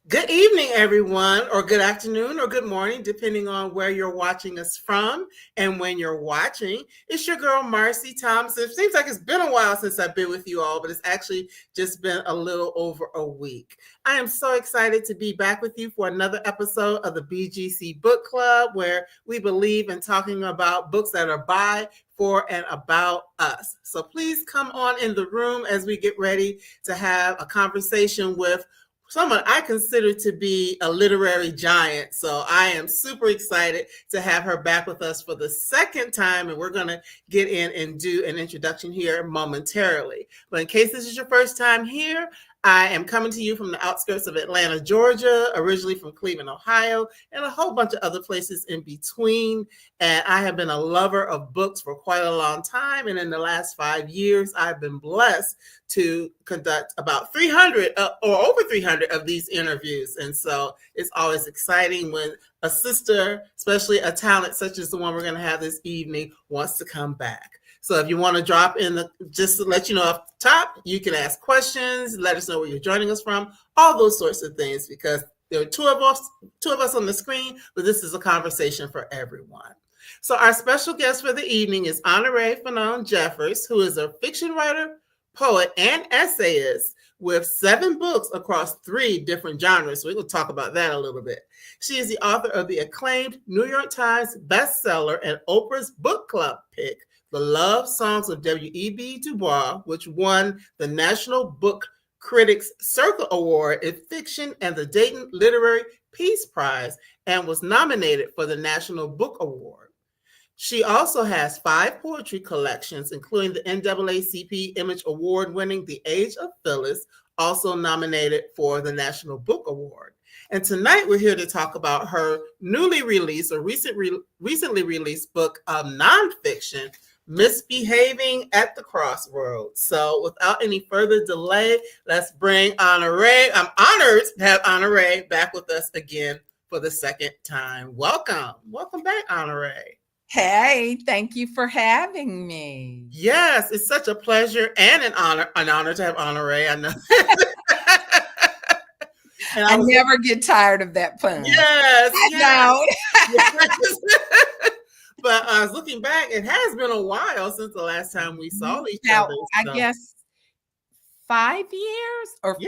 Good evening, everyone, or good afternoon, or good morning, depending on where you're watching us from and when you're watching. It's your girl, Marcy Thompson. It seems like it's been a while since I've been with you all, but it's actually just been a little over a week. I am so excited to be back with you for another episode of the BGC Book Club, where we believe in talking about books that are by, for, and about us. So please come on in the room as we get ready to have a conversation with someone I consider to be a literary giant. So I am super excited to have her back with us for the second time. And we're going to get in and do an introduction here momentarily. But in case this is your first time here, I am coming to you from the outskirts of Atlanta, Georgia, originally from Cleveland, Ohio, and a whole bunch of other places in between. And I have been a lover of books for quite a long time. And in the last 5 years, I've been blessed to conduct about 300 or over 300 of these interviews. And so it's always exciting when a sister, especially a talent such as the one we're going to have this evening, wants to come back. So if you want to drop in, just to let you know off the top, you can ask questions, let us know where you're joining us from, all those sorts of things, because there are two of us on the screen, but this is a conversation for everyone. So our special guest for the evening is Honorée Fanonne Jeffers, who is a fiction writer, poet, and essayist with 7 books across 3 different genres. So we're going to talk about that a little bit. She is the author of the acclaimed New York Times bestseller and Oprah's book club pick, The Love Songs of W.E.B. Du Bois, which won the National Book Critics Circle Award in Fiction and the Dayton Literary Peace Prize, and was nominated for the National Book Award. She also has 5 poetry collections, including the NAACP Image Award-winning The Age of Phyllis, also nominated for the National Book Award. And tonight we're here to talk about her newly released or recently released book of nonfiction, Misbehaving at the Crossroads. So without any further delay, let's bring Honorée. I'm honored to have Honorée back with us again for the second time. Welcome. Welcome back, Honorée. Hey, thank you for having me. Yes, it's such a pleasure and an honor to have Honorée. I know. And I never get tired of that pun. Yes, I don't. But I was looking back, it has been a while since the last time we saw each other. I guess 5 years or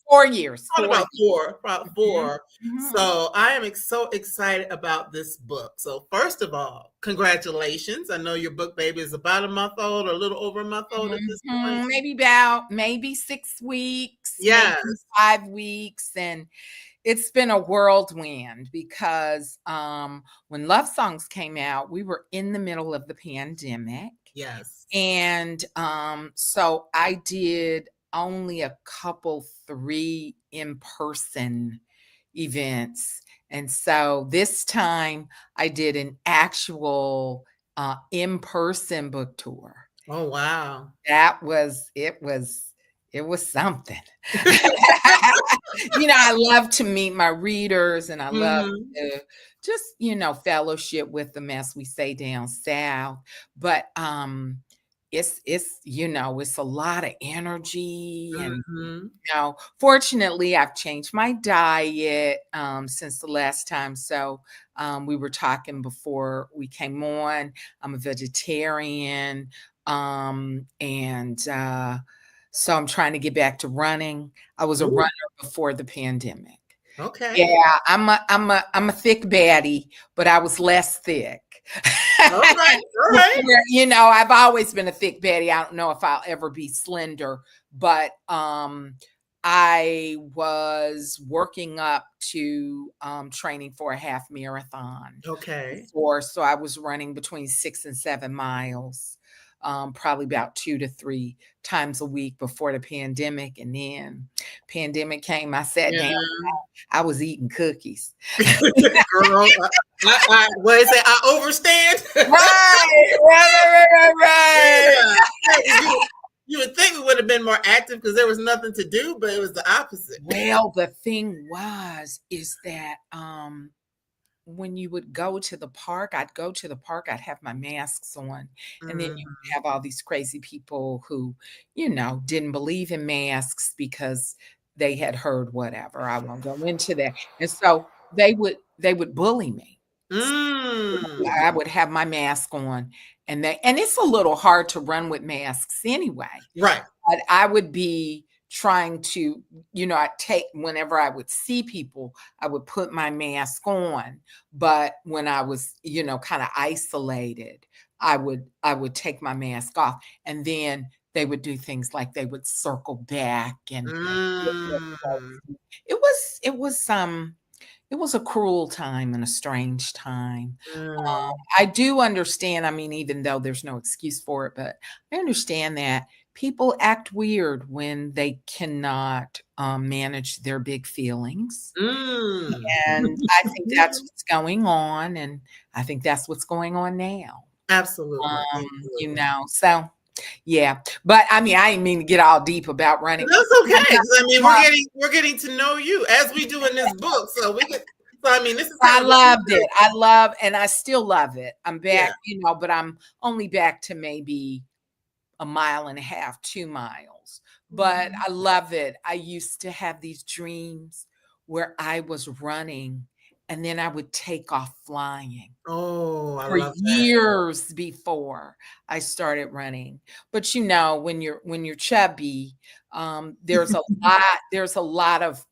4 years. About four. Mm-hmm. So I am so excited about this book. So first of all, congratulations. I know your book baby is about a month old or a little over a month old at this point. Maybe 6 weeks. Yeah. 5 weeks. And it's been a whirlwind because when Love Songs came out, we were in the middle of the pandemic. Yes. And so I did only a couple 3 in-person events. And so this time I did an actual in-person book tour. Oh, wow. It was something. I love to meet my readers and I love to just, fellowship with them, as we say down south. But it's a lot of energy. And fortunately I've changed my diet since the last time. So we were talking before we came on. I'm a vegetarian. So I'm trying to get back to running. I was a runner before the pandemic. Okay. Yeah, I'm a thick baddie, but I was less thick. All right. I've always been a thick baddie. I don't know if I'll ever be slender, but I was working up to training for a half marathon. Okay. So I was running between 6 and 7 miles. Probably about 2 to 3 times a week before the pandemic. And then pandemic came, I sat down, I was eating cookies. Girl, I overstand. Right. Yeah. You would think we would have been more active because there was nothing to do, but it was the opposite. Well, the thing is that when you would go to the park, I'd have my masks on. And then you would have all these crazy people who, didn't believe in masks because they had heard whatever. I won't go into that. And so they would bully me. Mm. I would have my mask on, and it's a little hard to run with masks anyway. Right. But I would be trying to, I take, whenever I would see people, I would put my mask on. But when I was, kind of isolated, I would take my mask off, and then they would do things like they would circle back and Mm. it was a cruel time and a strange time. Mm. I do understand, I mean, even though there's no excuse for it, but I understand that people act weird when they cannot manage their big feelings. Mm. And I think that's what's going on. And I think that's what's going on now. Absolutely. So yeah. But I mean, I didn't mean to get all deep about running. That's okay. I mean, we're getting to know you as we do in this book. So we can. So I mean, this is. I loved it. And I still love it. I'm back, but I'm only back to maybe 1.5 miles, 2 miles. But I love it. I used to have these dreams where I was running and then I would take off flying. Oh, I for love years before I started running. But when you're chubby, there's a lot of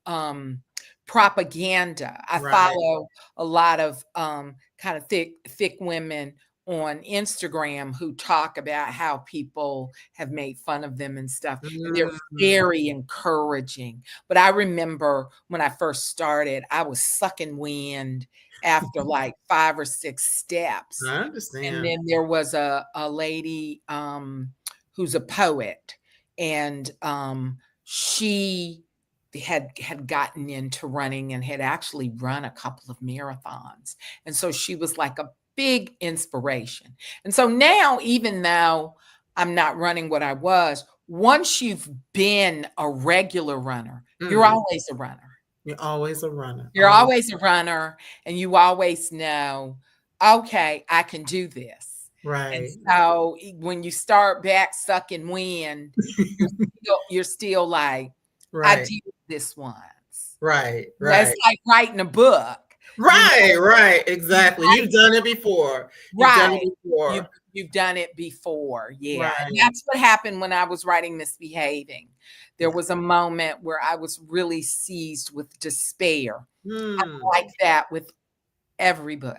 propaganda. I follow a lot of kind of thick women on Instagram who talk about how people have made fun of them and stuff. And they're very encouraging. But I remember when I first started, I was sucking wind after like 5 or 6 steps. I understand. And then there was a lady who's a poet, and she had gotten into running and had actually run a couple of marathons. And so she was like a big inspiration. And so now, even though I'm not running what I was, once you've been a regular runner, you're always a runner. You're always a runner. You're always a runner, and you always know, okay, I can do this. Right. And so when you start back sucking wind, you're still like, I did this once. Right. That's like writing a book. Right. Exactly. You've done it before. You've done it before. Yeah. Right. And that's what happened when I was writing Misbehaving. There was a moment where I was really seized with despair. I'm like that with every book.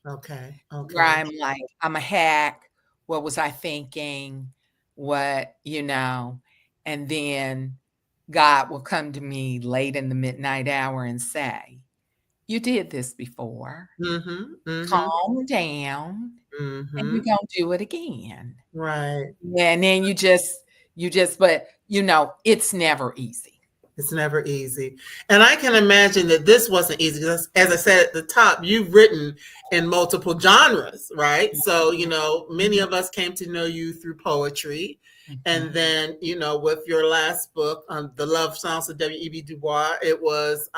Okay. Where I'm like, I'm a hack. What was I thinking? And then God will come to me late in the midnight hour and say, you did this before. Calm down. And you're going to do it again. Right. And then but it's never easy. It's never easy. And I can imagine that this wasn't easy because, as I said at the top, you've written in multiple genres, right? So, many of us came to know you through poetry. And then, with your last book, The Love Songs of W.E.B. Du Bois, it was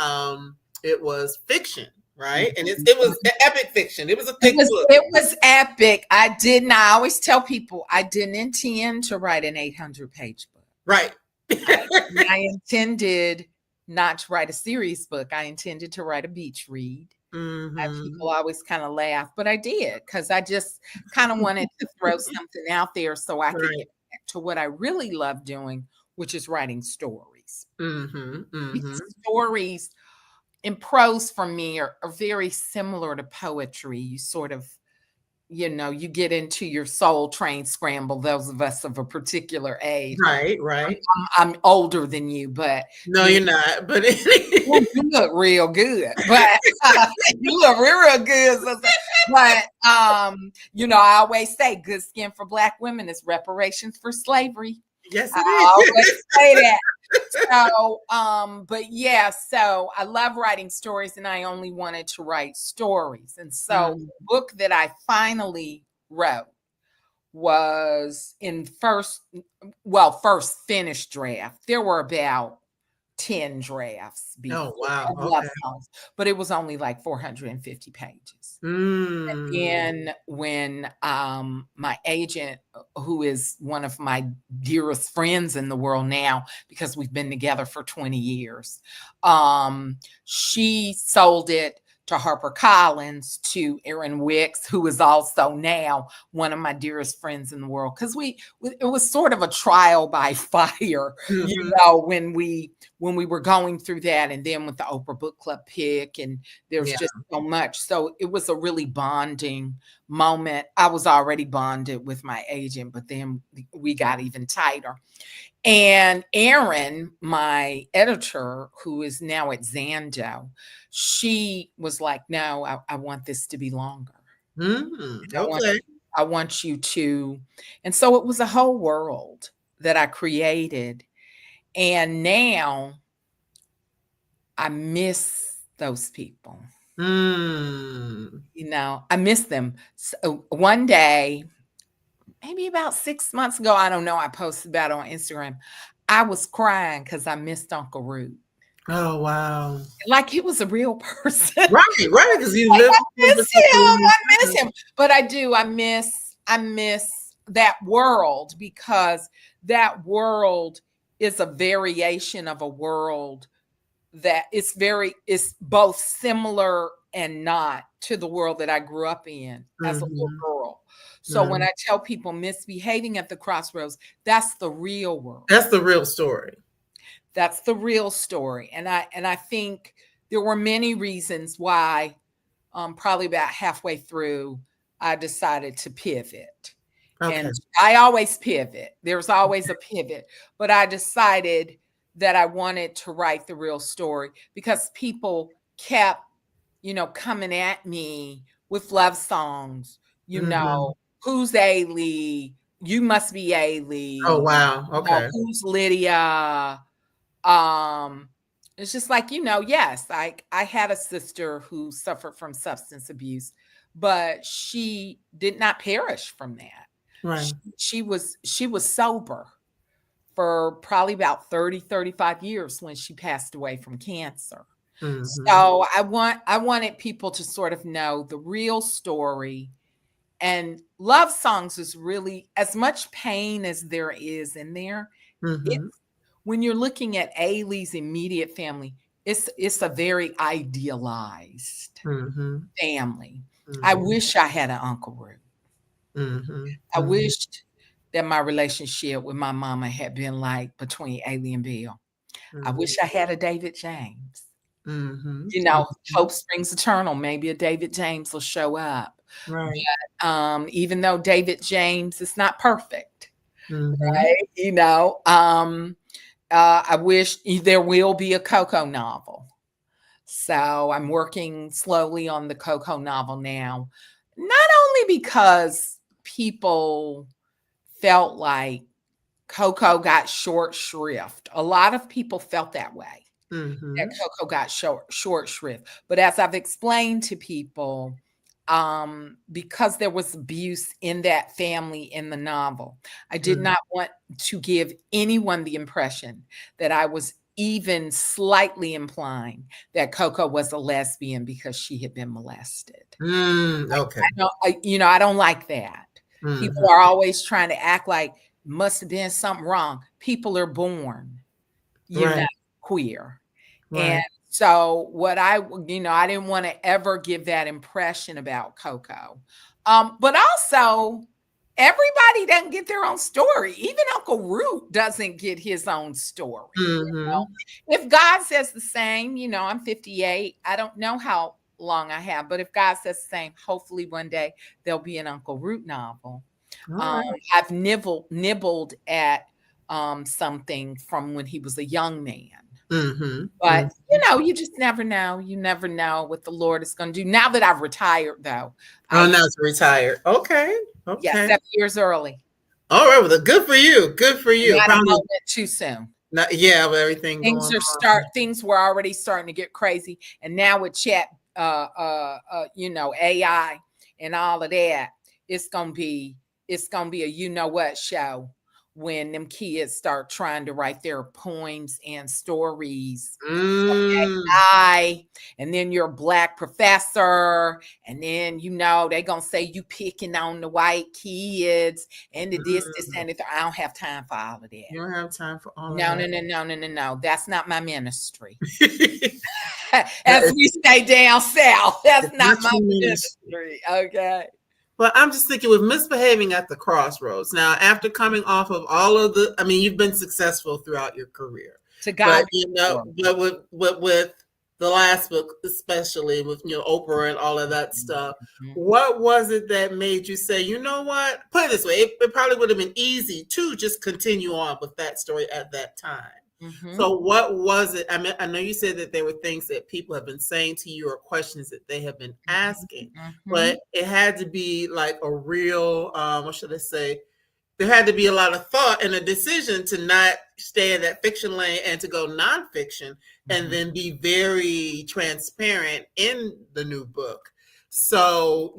fiction, right? And it was epic fiction. It was a thick book. It was epic. I always tell people I didn't intend to write an 800-page book. Right. I intended not to write a serious book. I intended to write a beach read. People always kind of laugh, but I did because I just kind of wanted to throw something out there so I could get back to what I really love doing, which is writing stories. Stories in prose for me are very similar to poetry. You sort of, you get into your soul train scramble, those of us of a particular age. Right. I'm older than you, but. No, you're not. But you look real good. But you look real good. But, I always say good skin for Black women is reparations for slavery. Yes, it is. I always say that. So I love writing stories, and I only wanted to write stories. And so the book that I finally wrote was first finished draft. There were about 10 drafts Oh, before wow. of love Okay. songs, but it was only like 450 pages. And when my agent, who is one of my dearest friends in the world now, because we've been together for 20 years, she sold it to HarperCollins, to Aaron Wicks, who is also now one of my dearest friends in the world. Because it was sort of a trial by fire, when we were going through that, and then with the Oprah Book Club pick, and there's just so much. So it was a really bonding moment. I was already bonded with my agent, but then we got even tighter. And Erin, my editor, who is now at Zando, she was like, no, I want this to be longer. Okay. I want you to. And so it was a whole world that I created. And now I miss those people. I miss them. So one day, maybe about 6 months ago, I don't know, I posted about it on Instagram. I was crying because I missed Uncle Root. Oh, wow. Like he was a real person. Right, because you Like, live. I miss him. But I do, I miss that world, because that world is a variation of a world that it's both similar and not to the world that I grew up in as a little girl. So when I tell people misbehaving at the crossroads, that's the real world. That's the real story. That's the real story. And I think there were many reasons why, probably about halfway through, I decided to pivot. Okay. And I always pivot. There's always a pivot. But I decided that I wanted to write the real story, because people kept, coming at me with love songs, who's Ailey? You must be Ailey. Oh, wow. Okay. Who's Lydia? It's just like, yes, I had a sister who suffered from substance abuse, but she did not perish from that. Right. She was sober for probably about 35 years when she passed away from cancer. So I wanted people to sort of know the real story. And love songs is really, as much pain as there is in there, when you're looking at Ailey's immediate family, it's a very idealized family. I wish I had an Uncle Root. I wished that my relationship with my mama had been like between Ailey and Bill. I wish I had a David James. Hope springs eternal. Maybe a David James will show up. Right. But, even though David James is not perfect, right? I wish there will be a Coco novel. So I'm working slowly on the Coco novel now, not only because people felt like Coco got short shrift. A lot of people felt that way, that Coco got short shrift. But as I've explained to people, because there was abuse in that family in the novel, I did not want to give anyone the impression that I was even slightly implying that Coco was a lesbian because she had been molested. Okay. I don't like that. People are always trying to act like must have been something wrong. People are born, queer. Right. And so I didn't want to ever give that impression about Coco. But also, everybody doesn't get their own story. Even Uncle Root doesn't get his own story. If God says the same, I'm 58. I don't know how long I have, but if God says the same, hopefully one day there'll be an Uncle Root novel. I've nibbled at something from when he was a young man. But you just never know. You never know what the Lord is going to do. Now that I've retired, though. Now it's retired. Okay. Yeah, 7 years early. All right. Well, good for you. Good for you. Not a moment too soon. But everything things were already starting to get crazy, and now with chat, AI and all of that, it's gonna be a show when them kids start trying to write their poems and stories. Mm. And then you're a Black professor, and then they're gonna say you picking on the white kids and the this and the I don't have time for all of that. You don't have time for all No, of that. no. That's not my ministry. As we stay down south, that's not my ministry. Okay. Well, I'm just thinking with Misbehaving at the Crossroads. Now, after coming off of all of you've been successful throughout your career. To God, but with the last book, especially with Oprah and all of that stuff, what was it that made you say, you know what? Put it this way, it probably would have been easy to just continue on with that story at that time. So what was it? I mean, I know you said that there were things that people have been saying to you or questions that they have been asking, but it had to be like a real, what should I say? There had to be a lot of thought and a decision to not stay in that fiction lane and to go nonfiction and then be very transparent in the new book. So,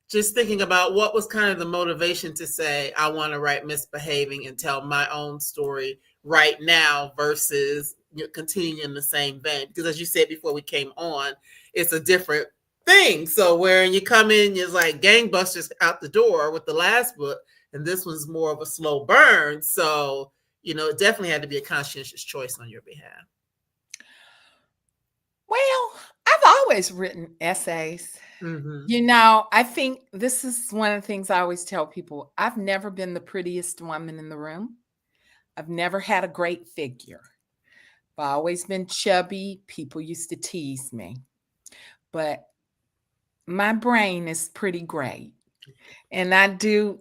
just thinking about what was kind of the motivation to say, I want to write Misbehaving and tell my own story right now versus continuing in the same vein. Because as you said before we came on, it's a different thing. So when you come in, you're like gangbusters out the door with the last book, and this one's more of a slow burn. So, it definitely had to be a conscientious choice on your behalf. Well, I've always written essays. I think this is one of the things I always tell people. I've never been the prettiest woman in the room. I've never had a great figure. I've always been chubby. People used to tease me. But my brain is pretty great. And I do,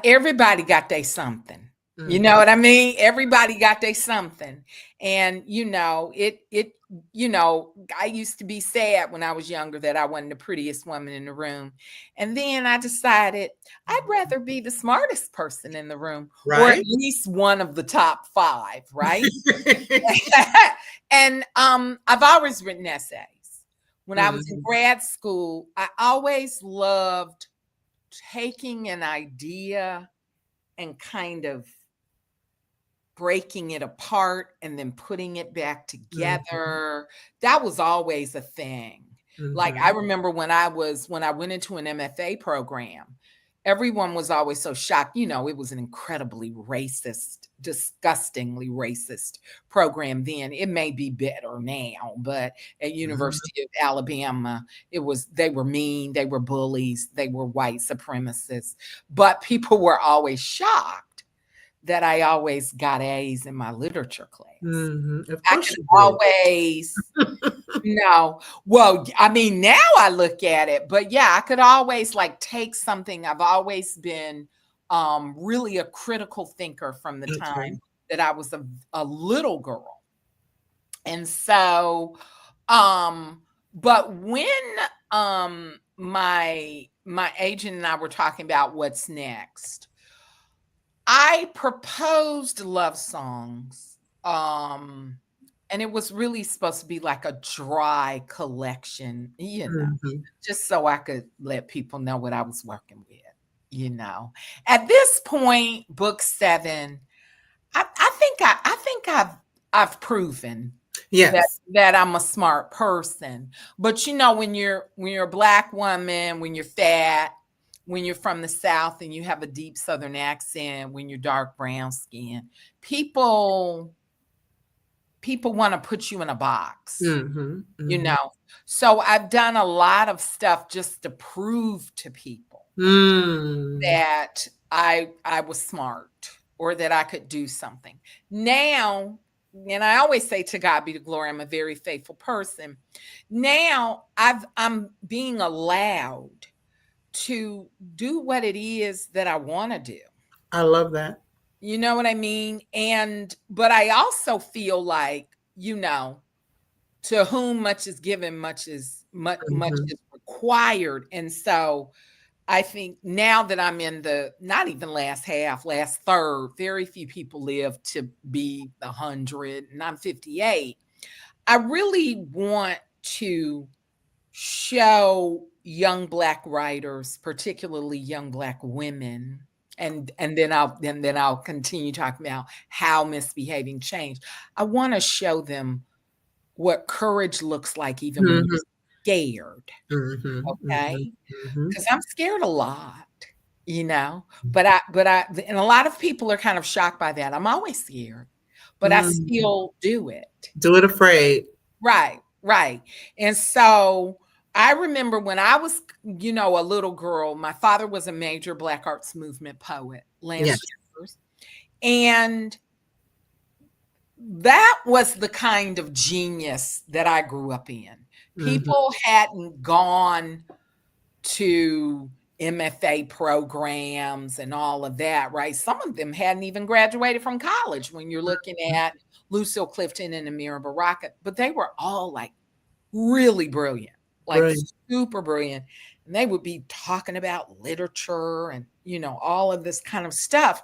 everybody got their something. You know what I mean? Everybody got their something. And, I used to be sad when I was younger that I wasn't the prettiest woman in the room. And then I decided I'd rather be the smartest person in the room, or at least one of the top 5, right? And I've always written essays. When I was in grad school, I always loved taking an idea and kind of breaking it apart and then putting it back together. That was always a thing. Like I remember when I went into an MFA program, everyone was always so shocked. It was an incredibly racist, disgustingly racist program then. It may be better now, but at University of Alabama, they were mean, they were bullies, they were white supremacists. But people were always shocked that I always got A's in my literature class. I could always, well, I mean, now I look at it, but yeah, I could always take something. I've always been really a critical thinker from the time that I was a little girl. And so, but when my agent and I were talking about what's next, I proposed love songs. And it was really supposed to be like a dry collection, just so I could let people know what I was working with, At this point, book 7, I think I've proven that I'm a smart person. But when you're a Black woman, when you're fat, when you're from the South and you have a deep Southern accent, when you're dark brown skin, people want to put you in a box, So I've done a lot of stuff just to prove to people that I was smart or that I could do something. Now, and I always say to God be the glory, I'm a very faithful person. Now I'm being allowed to do what it is that I want to do. I love that. You know what I mean? But I also feel like, to whom much is given, much is required. And so I think now that I'm in the, not even last third, very few people live to be 100 and I'm 58. I really want to show young Black writers, particularly young Black women, And then I'll continue talking about how misbehaving changed. I want to show them what courage looks like even when you're scared. Okay? Because I'm scared a lot, but and a lot of people are kind of shocked by that. I'm always scared, but I still do it. Do it afraid. Right. And so I remember when I was, a little girl, my father was a major Black Arts Movement poet, Lance Jeffers. And that was the kind of genius that I grew up in. People hadn't gone to MFA programs and all of that, right? Some of them hadn't even graduated from college when you're looking at Lucille Clifton and Amira Baraka, but they were all like really brilliant, like super brilliant. And they would be talking about literature and, all of this kind of stuff.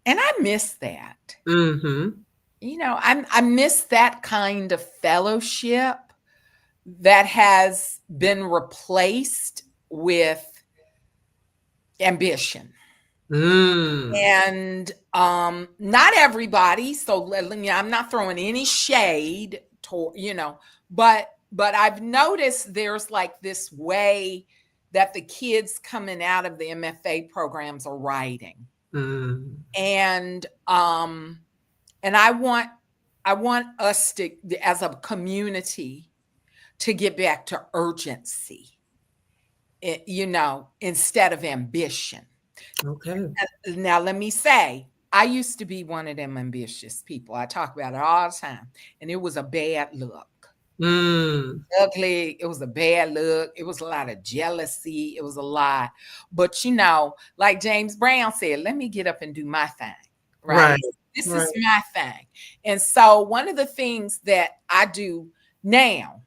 And I miss that. I miss that kind of fellowship that has been replaced with ambition. And not everybody, so I'm not throwing any shade to, but I've noticed there's like this way that the kids coming out of the MFA programs are writing. And I want us to, as a community, to get back to urgency, instead of ambition. Okay. Now, let me say, I used to be one of them ambitious people. I talk about it all the time. And it was a bad look. Ugly. It was a bad look. It was a lot of jealousy. It was a lot. But, like James Brown said, let me get up and do my thing. Right. This is my thing. And so one of the things that I do now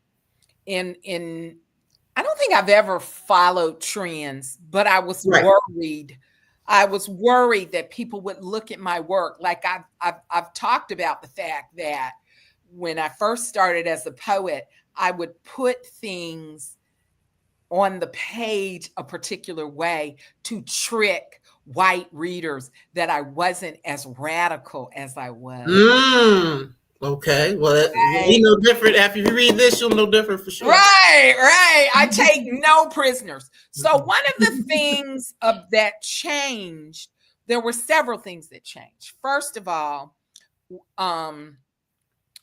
I don't think I've ever followed trends, but I was worried. I was worried that people would look at my work. Like I've talked about the fact that when I first started as a poet, I would put things on the page a particular way to trick white readers that I wasn't as radical as I was. Okay. Well, you know different. After you read this, you'll know different for sure. Right. I take no prisoners. So one of the things that changed, there were several things that changed. First of all,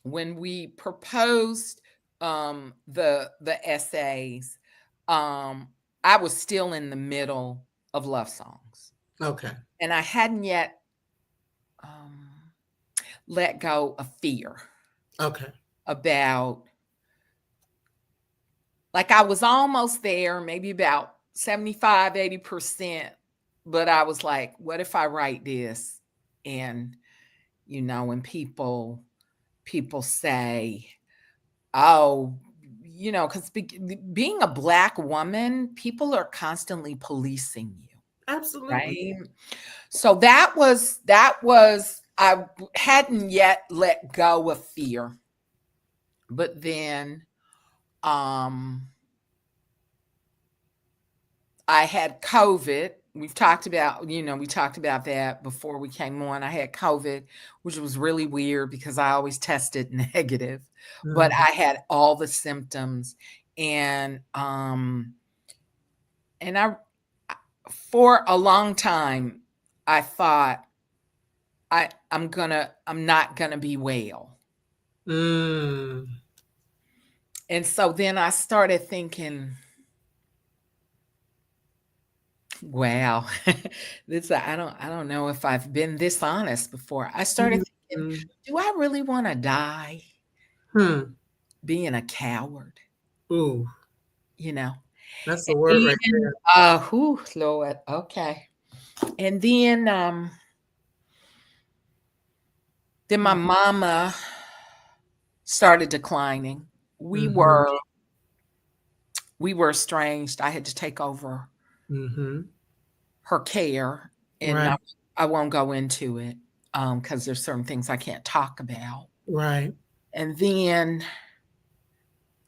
when we proposed the essays, I was still in the middle of love songs. Okay. And I hadn't yet let go of fear. Okay. About, like, I was almost there, maybe about 75, 80%. But I was like, what if I write this? And, when people say, oh, because being a Black woman, people are constantly policing you. Absolutely. Right. So that was, I hadn't yet let go of fear. But then I had COVID. We've talked about, we talked about that before we came on. I had COVID, which was really weird because I always tested negative, but I had all the symptoms. And I, for a long time, I thought I'm not gonna be well. And so then I started thinking, wow, I don't know if I've been this honest before. I started thinking, do I really want to die being a coward? Ooh. That's the word right there. Lord. Okay. And then my mama started declining. We were estranged. I had to take over her care, and I won't go into it because there's certain things I can't talk about. Right. And then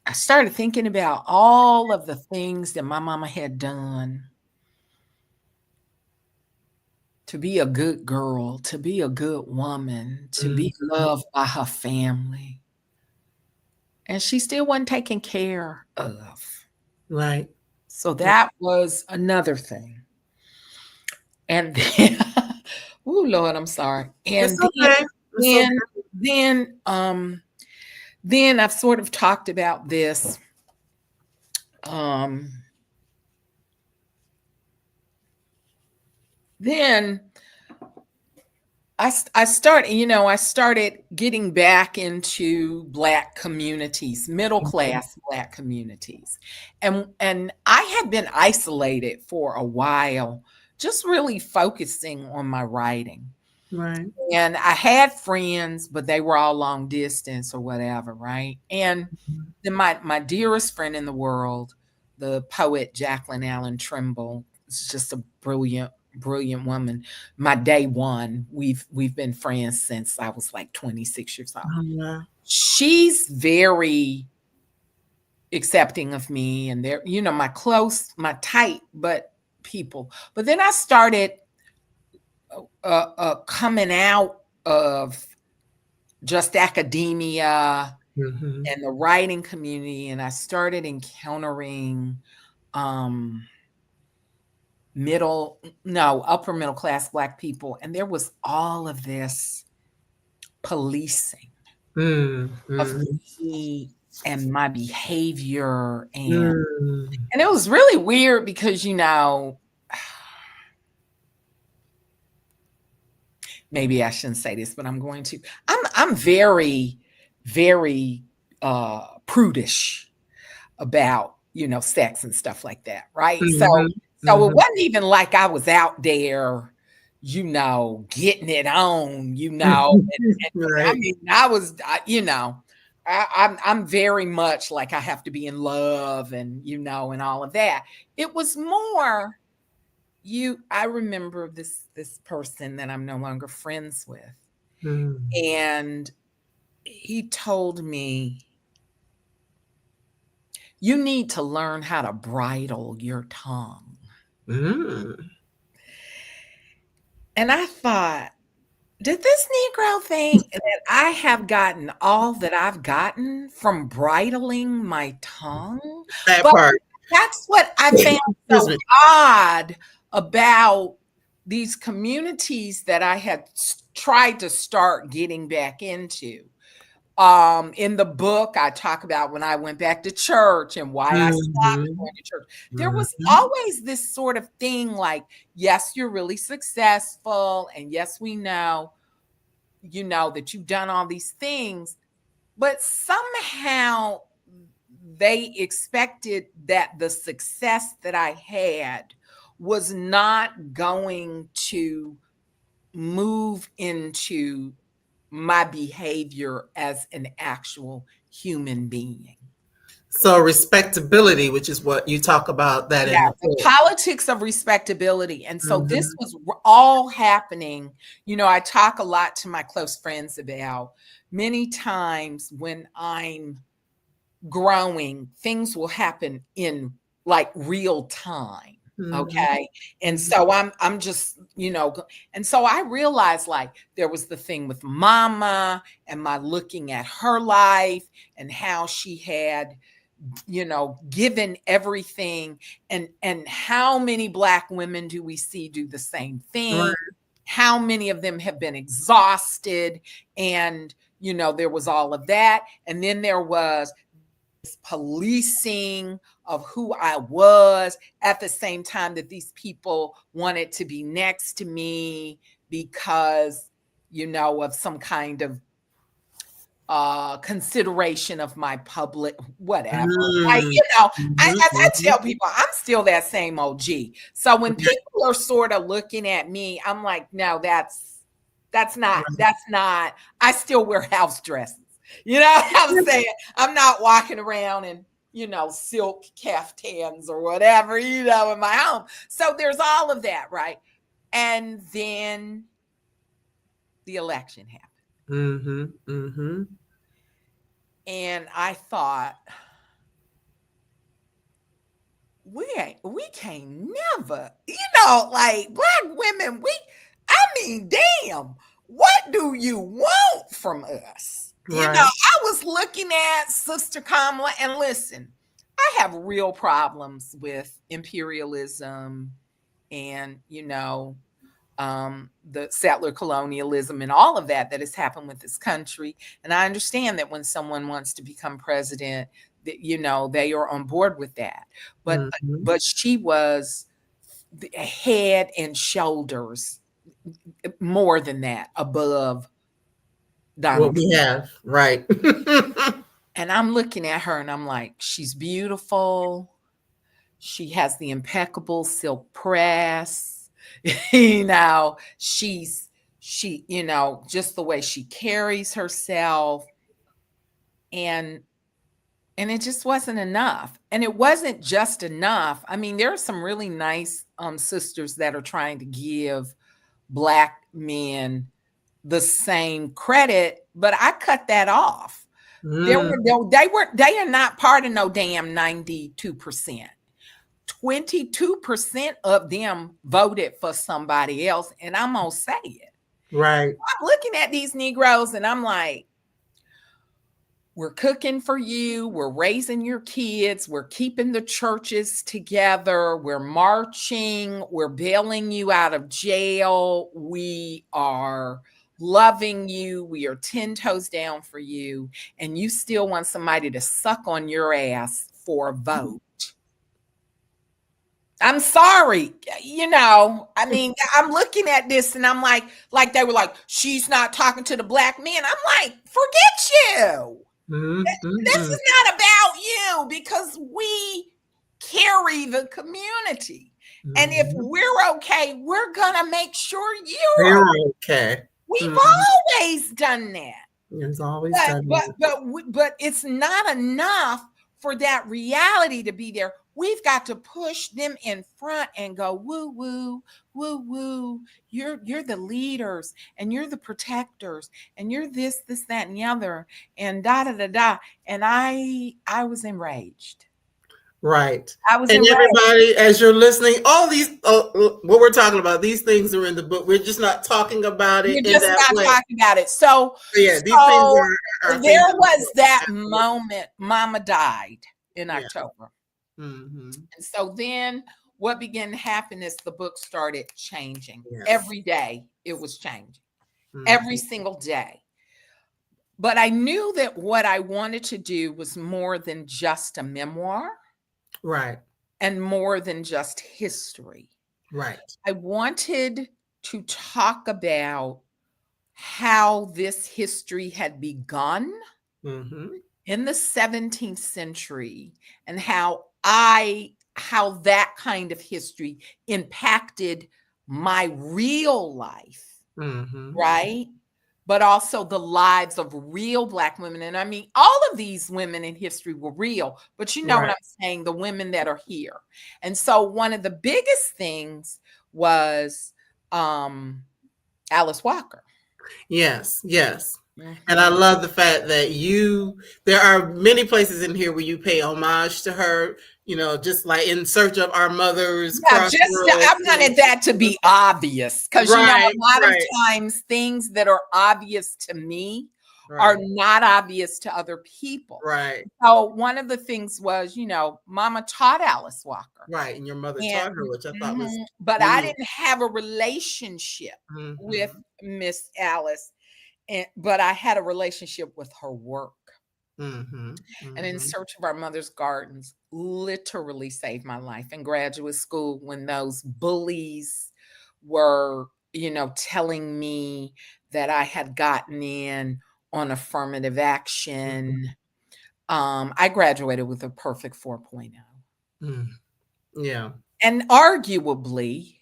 I started thinking about all of the things that my mama had done to be a good girl, to be a good woman, to be Mhm. loved by her family. And she still wasn't taken care of. Right. So that was another thing. And then, oh Lord, I'm sorry. It's And okay. It's okay. then, then, um, then I've sort of talked about this. Um, then I started, I started getting back into Black communities, middle class Black communities. And I had been isolated for a while, just really focusing on my writing. Right. And I had friends, but they were all long distance or whatever, right? And then my dearest friend in the world, the poet Jacqueline Allen Trimble, is just a brilliant, brilliant woman. My day one, we've been friends since I was like 26 years old. Oh, yeah. She's very accepting of me, and they're, my close, my tight, but people. But then I started coming out of just academia Mhm. and the writing community, and I started encountering um upper middle class Black people, and there was all of this policing Mm, of mhm. me and my behavior, Mm. and it was really weird because maybe I shouldn't say this, but I'm going to. I'm very, very prudish about, sex and stuff like that, right? So Mhm. so it Mhm. wasn't even like I was out there, getting it on, and I Right. mean, I'm very much like I have to be in love and all of that. It was more I remember this person that I'm no longer friends with, Mm. and he told me, "You need to learn how to bridle your tongue." Mm. And I thought, did this Negro think that I have gotten all that I've gotten from bridling my tongue? That But part. that's what I found Excuse so me. odd about these communities that I had tried to start getting back into. In the book, I talk about when I went back to church and why I stopped Mhm. going to church. There was Mhm. always this sort of thing like, yes, you're really successful, and yes, we know, that you've done all these things, but somehow they expected that the success that I had was not going to move into my behavior as an actual human being. So respectability, which is what you talk about that Yeah, in the the book. politics of respectability. And so this Mhm. was all happening. I talk a lot to my close friends about many times when I'm growing, things will happen in like real time. Mhm. Okay. And Mhm. so I'm just, and so I realized like there was the thing with mama and my looking at her life and how she had, given everything, and how many Black women do we see do the same thing? Right. How many of them have been exhausted? And there was all of that, and then there was policing of who I was at the same time that these people wanted to be next to me because, of some kind of consideration of my public whatever. I, Mm. you know, Mhm. as I Mhm. tell people, I'm still that same OG. So when people are sort of looking at me, I'm like, no, Right. that's not, I still wear house dresses. You know what I'm saying? I'm not walking around in, silk caftans or whatever, in my home. So there's all of that, right? And then the election happened. Mhm. Mhm. And I thought, we can't never, like Black women, mean, damn, what do you want from us? You know, I was looking at Sister Kamala, and listen, I have real problems with imperialism and, the settler colonialism and all of that has happened with this country. And I understand that when someone wants to become president, that, they are on board with that. But she was head and shoulders more than that above Donald What we have, right. And I'm looking at her and I'm like, she's beautiful. She has the impeccable silk press. She, just the way she carries herself. And it just wasn't enough. And it wasn't just enough. I mean, there are some really nice sisters that are trying to give Black men the same credit, but I cut that off. They are not part of no damn 92%. 22% of them voted for somebody else, and I'm gonna say it. Right. I'm looking at these Negroes and I'm like, we're cooking for you, we're raising your kids, we're keeping the churches together, we're marching, we're bailing you out of jail, we are loving you, we are 10 toes down for you, and you still want somebody to suck on your ass for a vote. I'm sorry, I mean, I'm looking at this and I'm like they were like, she's not talking to the Black men. I'm like, forget you. This is not about you, because we carry the community. And if we're okay, we're gonna make sure you're okay. We've always done that. It's always done that. But it's not enough for that reality to be there. We've got to push them in front and go, woo, woo, woo, woo. You're the leaders and you're the protectors and you're this, that, and the other, and da, da, da, da. And I was enraged. Right. And everybody, as you're listening, all these, what we're talking about, these things are in the book. We're just not talking about it. We're just not talking about it. So yeah, these things are there was that moment. Mama died in October. Mm-hmm. And so then what began to happen is the book started changing. Yes. Every day it was changing. Every single day. But I knew that what I wanted to do was more than just a memoir. Right. And more than just history. Right. I wanted to talk about how this history had begun in the 17th century and how that kind of history impacted my real life, right? But also the lives of real Black women. And I mean, all of these women in history were real, but you know what I'm saying, the women that are here. And so one of the biggest things was Alice Walker. Yes, yes. And I love the fact that there are many places in here where you pay homage to her, just like In Search of Our Mothers. Yeah, I wanted that to be obvious, because a lot of times things that are obvious to me are not obvious to other people. Right. So one of the things was, Mama taught Alice Walker. Right. And your mother taught her, which I thought was. But I didn't have a relationship with Miss Alice. But I had a relationship with her work. And In Search of Our Mother's Gardens literally saved my life in graduate school, when those bullies were, telling me that I had gotten in on affirmative action. I graduated with a perfect 4.0. Yeah. And arguably,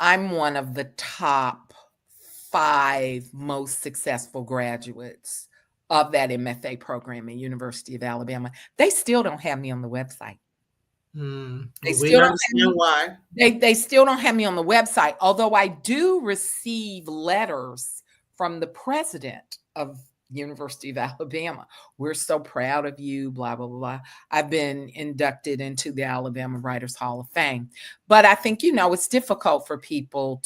I'm one of the top 5 most successful graduates of that MFA program at University of Alabama. They still don't have me on the website. They still don't understand why. They still don't have me on the website, although I do receive letters from the president of University of Alabama. We're so proud of you, blah, blah, blah. I've been inducted into the Alabama Writers Hall of Fame. But I think, it's difficult for people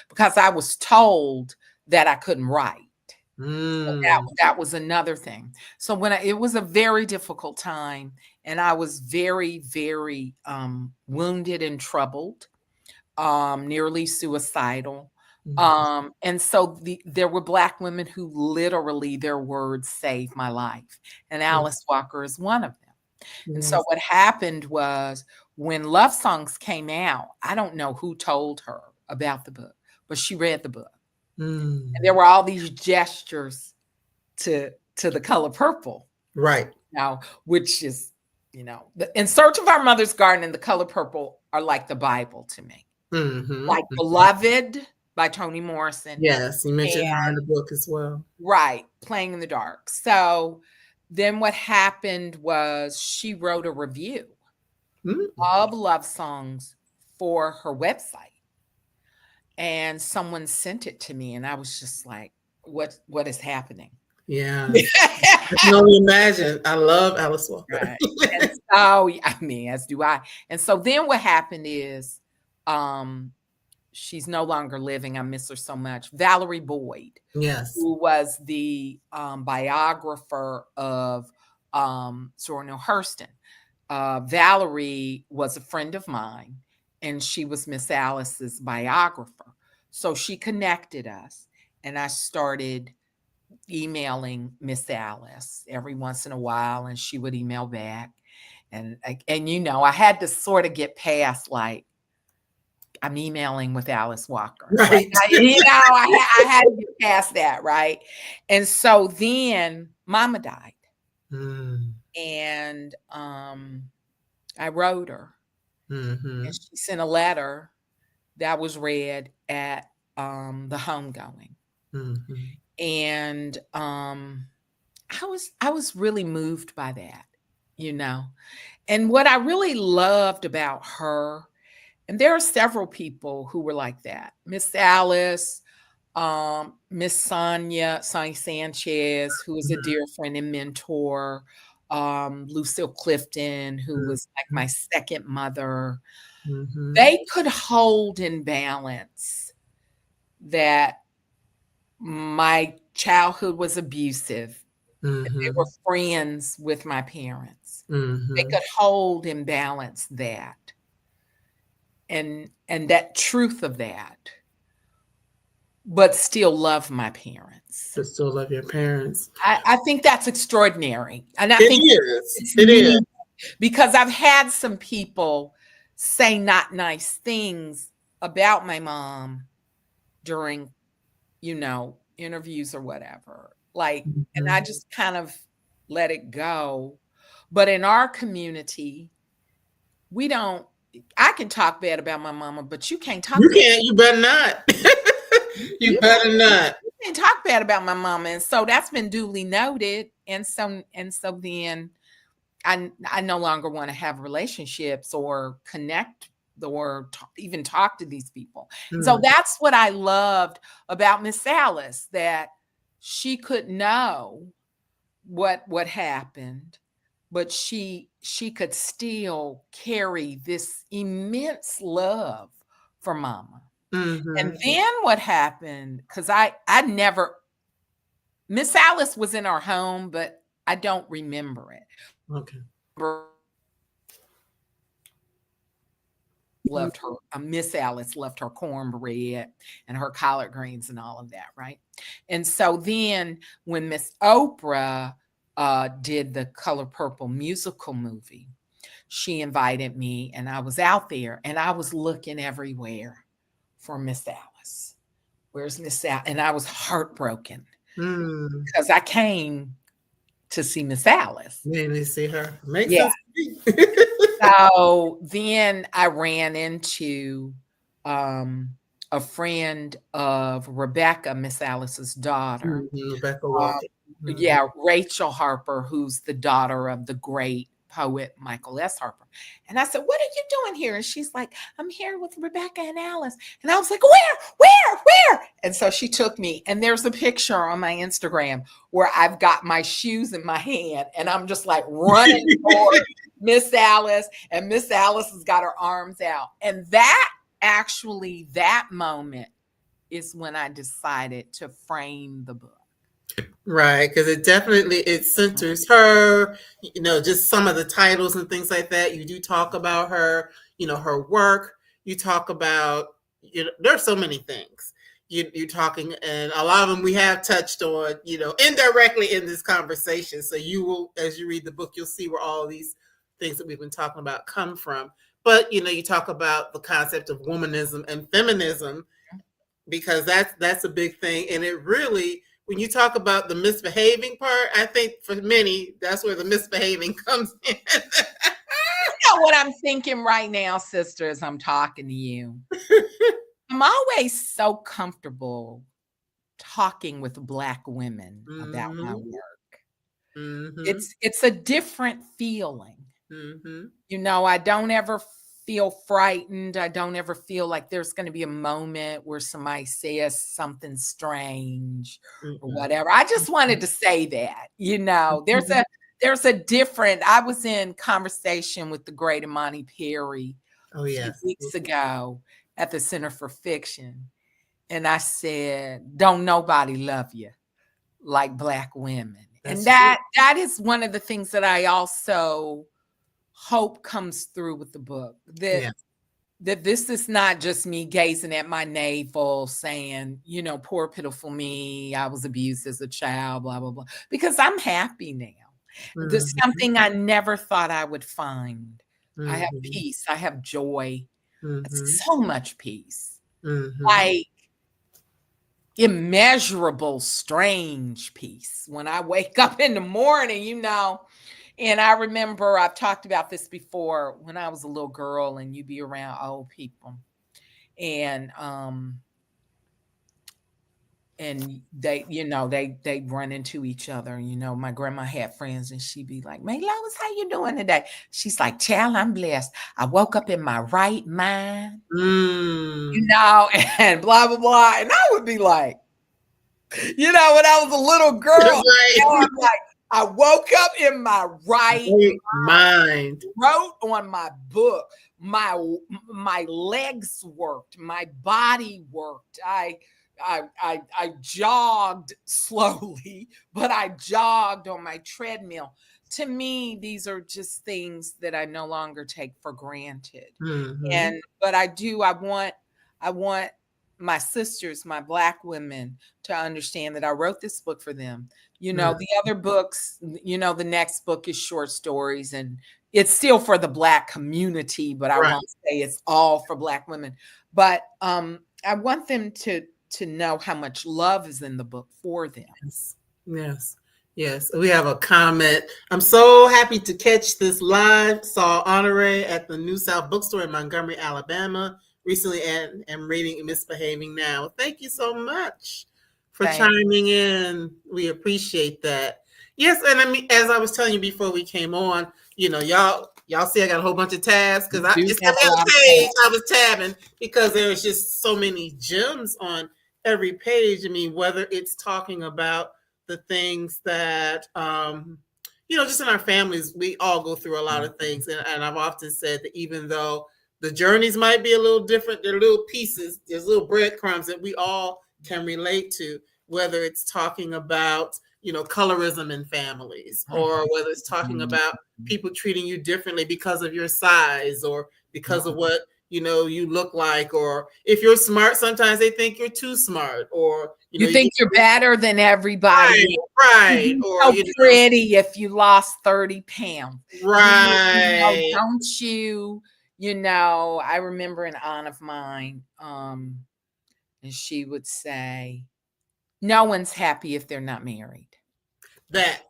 because I was told that I couldn't write. So that was another thing. So it was a very difficult time, and I was very, very wounded and troubled, nearly suicidal. And so there were Black women who literally their words saved my life. And Alice Walker is one of them. And so what happened was when Love Songs came out, I don't know who told her about the book, but she read the book. And there were all these gestures to The Color Purple. Right. Now, which is, In Search of Our Mother's Garden and The Color Purple are like the Bible to me. Like Beloved by Toni Morrison. Yes, you mentioned her in the book as well. Right, Playing in the Dark. So then what happened was she wrote a review of Love Songs for her website. And someone sent it to me, and I was just like, what is happening? Yeah. I can only imagine. I love Alice Walker. Right. And so, as do I. And so then what happened is she's no longer living. I miss her so much. Valerie Boyd, yes, who was the biographer of Zora Neale Hurston. Valerie was a friend of mine, and she was Miss Alice's biographer. So she connected us, and I started emailing Miss Alice every once in a while, and she would email back. And I had to sort of get past, like, I'm emailing with Alice Walker. Right. I had to get past that, right? And so then Mama died. And I wrote her. And she sent a letter that was read at the homegoing. And I was really moved by that, And what I really loved about her, and there are several people who were like that. Miss Alice, Miss Sonia Sanchez, who is a dear friend and mentor, Lucille Clifton, who was like my second mother. They could hold in balance that my childhood was abusive. They were friends with my parents. They could hold in balance that. And that truth of that, but still love my parents. But still love your parents. I think that's extraordinary. And I think it is. Because I've had some people say not nice things about my mom during, interviews or whatever. Like, and I just kind of let it go. But in our community, I can talk bad about my mama, but you can't talk. You better not. You better not. You can't talk bad about my mama. And so that's been duly noted. And so then I no longer want to have relationships or connect or even talk to these people. So that's what I loved about Miss Alice, that she could know what happened, but she could still carry this immense love for mama. And then what happened, because Miss Alice was in our home, but I don't remember it. Okay. Loved her. Miss Alice loved her cornbread and her collard greens and all of that, right? And so then when Miss Oprah did the Color Purple musical movie, she invited me, and I was out there, and I was looking everywhere for Miss Alice. Where's Miss Alice? And I was heartbroken because I came to see Miss Alice. Mainly see her. Makes sense. So then I ran into a friend of Rebecca, Miss Alice's daughter. Rebecca Walker. Rachel Harper, who's the daughter of the great poet Michael S. Harper. And I said, what are you doing here? And she's like, I'm here with Rebecca and Alice. And I was like, where? And so she took me, and there's a picture on my Instagram where I've got my shoes in my hand, and I'm just like running toward Miss Alice, and Miss Alice has got her arms out. And that moment is when I decided to frame the book. Right, because it centers her, just some of the titles and things like that. You do talk about her, her work. You talk about, there's so many things you're talking, and a lot of them we have touched on, indirectly in this conversation. So you will, as you read the book, you'll see where all these things that we've been talking about come from. But, you talk about the concept of womanism and feminism, because that's a big thing. And it really, when you talk about the misbehaving part, I think for many, that's where the misbehaving comes in. You know what I'm thinking right now, sister, as I'm talking to you? I'm always so comfortable talking with Black women about my work. It's a different feeling. I don't ever feel frightened. I don't ever feel like there's going to be a moment where somebody says something strange or whatever. I just wanted to say that, there's a different, I was in conversation with the great Imani Perry a few weeks ago at the Center for Fiction. And I said, don't nobody love you like Black women. That's and that is one of the things that I also hope comes through with the book, that this is not just me gazing at my navel saying, poor pitiful me, I was abused as a child, blah, blah, blah, because I'm happy now. There's something I never thought I would find. I have peace. I have joy. So much peace. Like immeasurable, strange peace. When I wake up in the morning, and I remember I've talked about this before when I was a little girl and you'd be around old people and they'd run into each other. My grandma had friends and she'd be like, May Lois, how you doing today? She's like, child, I'm blessed. I woke up in my right mind, and blah, blah, blah. And I would be like, when I was a little girl, I'm like, I woke up in my right mind. Wrote on my book. My legs worked. My body worked. I jogged slowly, but I jogged on my treadmill. To me, these are just things that I no longer take for granted. But I want my sisters, my Black women, to understand that I wrote this book for them. The other books, the next book is short stories, and it's still for the Black community, but I won't say it's all for Black women. But I want them to know how much love is in the book for them. Yes. We have a comment. I'm so happy to catch this live. Saw Honorée at the New South Bookstore in Montgomery, Alabama recently, and am reading Misbehaving now. Thank you so much for chiming in. We appreciate that. Yes, and I mean, as I was telling you before we came on, y'all see I got a whole bunch of tabs because I was tabbing because there's just so many gems on every page. I mean, whether it's talking about the things that just in our families, we all go through a lot of things, and I've often said that even though the journeys might be a little different, they're little pieces, there's little breadcrumbs that we all can relate to, whether it's talking about colorism in families, or whether it's talking about people treating you differently because of your size or because of what you look like, or if you're smart, sometimes they think you're too smart, or you think you're better than everybody, right? Or so pretty if you lost 30 pounds, right? Don't you? I remember an aunt of mine, and she would say, "No one's happy if they're not married." That.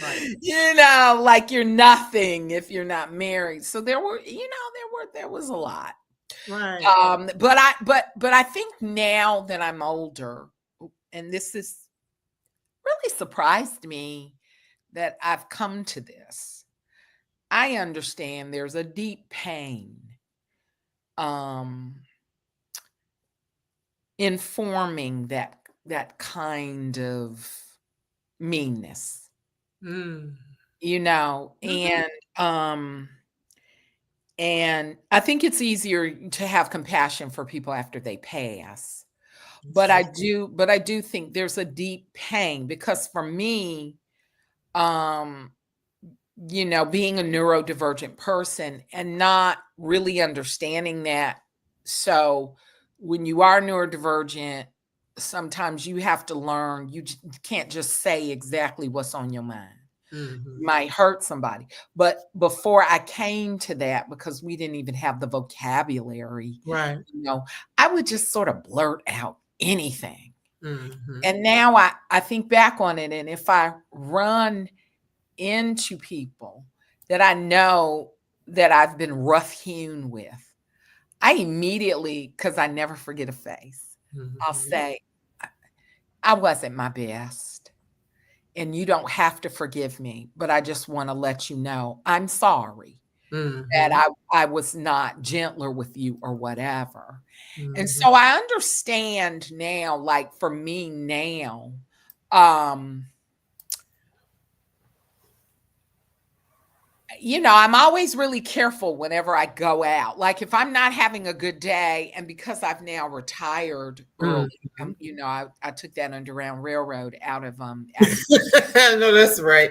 Right. Like you're nothing if you're not married. So there was a lot. Right. But I think now that I'm older, and this is really surprised me, that I've come to this, I understand there's a deep pain informing that kind of meanness, Mm. and I think it's easier to have compassion for people after they pass. That's But true. I do think there's a deep pain because for me, um, being a neurodivergent person and not really understanding that. So when you are neurodivergent, sometimes you have to learn, you can't just say exactly what's on your mind. Mm-hmm. Might hurt somebody. But before I came to that, because we didn't even have the vocabulary, Right. I would just sort of blurt out anything. Mm-hmm. And now I think back on it, and if I run into people that I know that I've been rough-hewn with, I immediately, because I never forget a face, I'll Mm-hmm. say, I wasn't my best. And you don't have to forgive me, but I just want to let you know I'm sorry that Mm-hmm. I was not gentler with you or whatever. And Mm-hmm. so I understand now, like for me now, um, I'm always really careful whenever I go out. Like if I'm not having a good day, and because I've now retired early, Mm-hmm. I took that Underground Railroad out of No, that's right.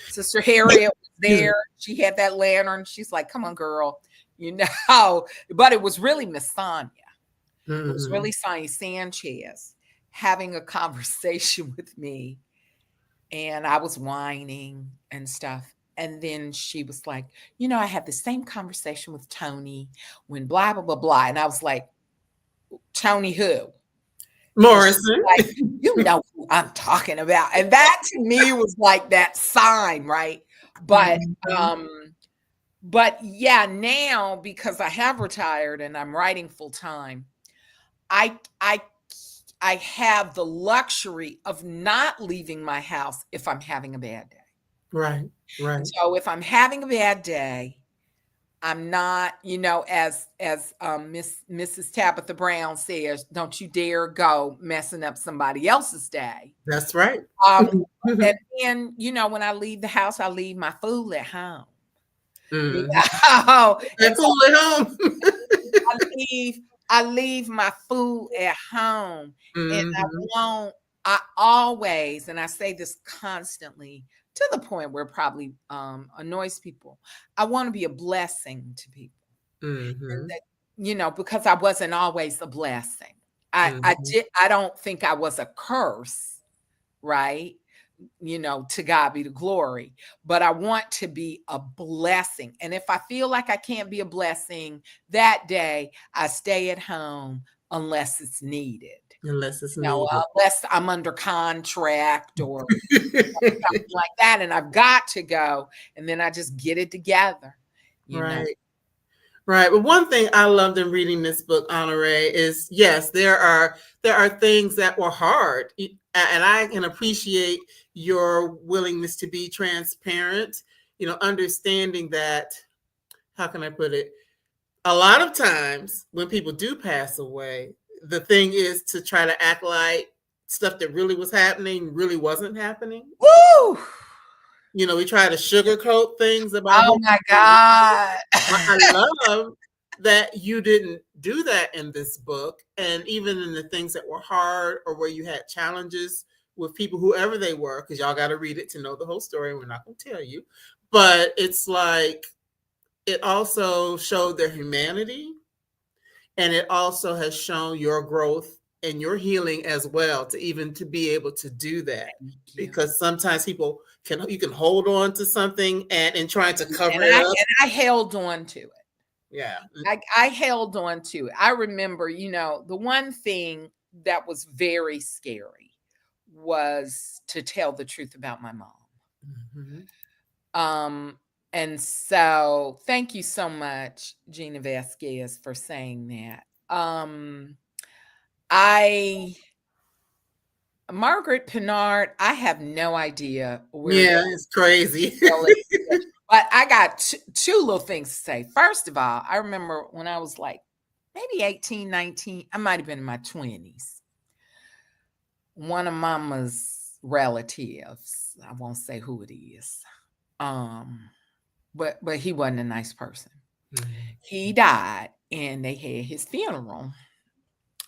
Sister Harriet was Excuse me. there. She had that lantern. She's like, "Come on, girl," you know. But it was really Miss Sonia. It was Mm-hmm. really Sonia Sanchez having a conversation with me, and I was whining and stuff. And then she was like, I had the same conversation with Tony when blah, blah, blah, blah. And I was like, Tony who? And she's Morrison. like, you know who I'm talking about. And that to me was like that sign, right? But Mm-hmm. um, but yeah, now because I have retired and I'm writing full time, I I I have the luxury of not leaving my house if I'm having a bad day. Right. And Right. so if I'm having a bad day, I'm not, Mrs. Tabitha Brown says, don't you dare go messing up somebody else's day. That's right. Um, Mm-hmm. and then, when I leave the house, I leave my food at home. You Mm-hmm. know, That and so fool at home. I leave my food at home, and Mm-hmm. I always, and I say this constantly to the point where it probably annoys people. I want to be a blessing to people, and Mm-hmm. that, because I wasn't always a blessing. Mm-hmm. I don't think I was a curse, right? To God be the glory. But I want to be a blessing. And if I feel like I can't be a blessing that day, I stay at home unless it's needed. Unless it's needed. Unless I'm under contract or something like that, and I've got to go, and then I just get it together. You know. Right. Right. But one thing I loved in reading this book, Honorée, is yes, there are things that were hard. And I can appreciate your willingness to be transparent, understanding that, how can I put it? A lot of times when people do pass away, the thing is to try to act like stuff that really was happening really wasn't happening. Woo! We try to sugarcoat things about Oh who my people were. God. I love that you didn't do that in this book. And even in the things that were hard or where you had challenges with people, whoever they were, because y'all got to read it to know the whole story. We're not going to tell you. But it's like it also showed their humanity. And it also has shown your growth and your healing as well, to be able to do that. Thank you. Because sometimes you can hold on to something and in trying to cover And it up. I held on to it. Yeah. I held on to it. I remember, the one thing that was very scary was to tell the truth about my mom. Mm-hmm. And so thank you so much, Gina Vasquez, for saying that. I Margaret Pinard, I have no idea where Yeah, that it's crazy. really is. But I got two little things to say. First of all, I remember when I was like maybe 18, 19, I might have been in my 20s. One of Mama's relatives, I won't say who it is, but he wasn't a nice person. He died, and they had his funeral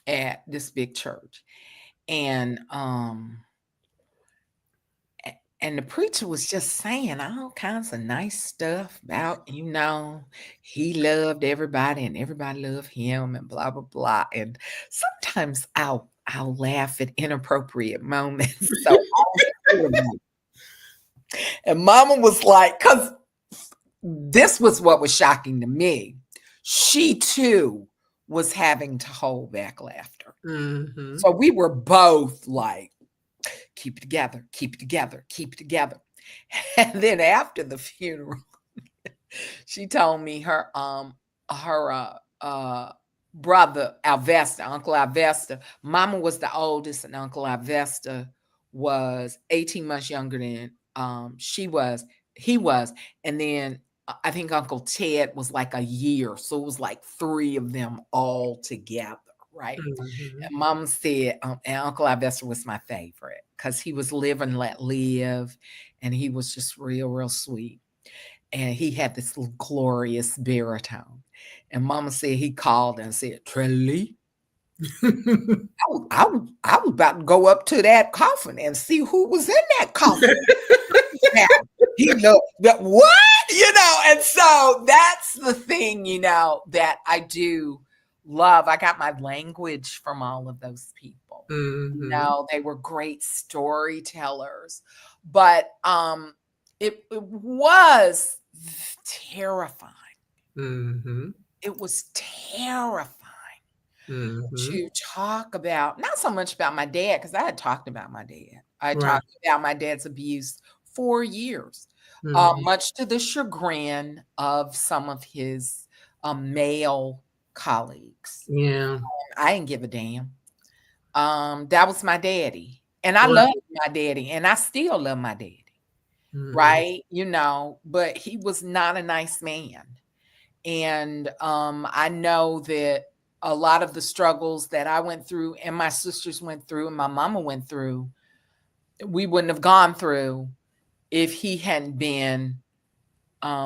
at this big church, and the preacher was just saying all kinds of nice stuff about, he loved everybody and everybody loved him and blah blah blah. And sometimes I'll laugh at inappropriate moments. So and Mama was like, because this was what was shocking to me. She too was having to hold back laughter. Mm-hmm. So we were both like, keep it together, keep it together, keep it together. And then after the funeral, she told me her brother Alvesta, Uncle Alvesta, Mama was the oldest, and Uncle Alvesta was 18 months younger than he was, and then I think Uncle Ted was like a year, so it was like three of them all together, right? Mm-hmm. And Mom said, and Uncle Alvesta was my favorite because he was live and let live, and he was just real, real sweet. And he had this glorious baritone. And Mama said he called and said, Trilly, I was about to go up to that coffin and see who was in that coffin. Now, that what? And so that's the thing, that I do love. I got my language from all of those people. Mm-hmm. They were great storytellers. But it was terrifying. Mm-hmm. It was terrifying Mm-hmm. to talk about, not so much about my dad, because I had talked about my dad. I Right. talked about my dad's abuse for years, Mm-hmm. much to the chagrin of some of his male colleagues. Yeah. I didn't give a damn. That was my daddy. And I Right. loved my daddy, and I still love my daddy. Mm-hmm. Right? But he was not a nice man. And I know that a lot of the struggles that I went through and my sisters went through and my mama went through, we wouldn't have gone through if he hadn't been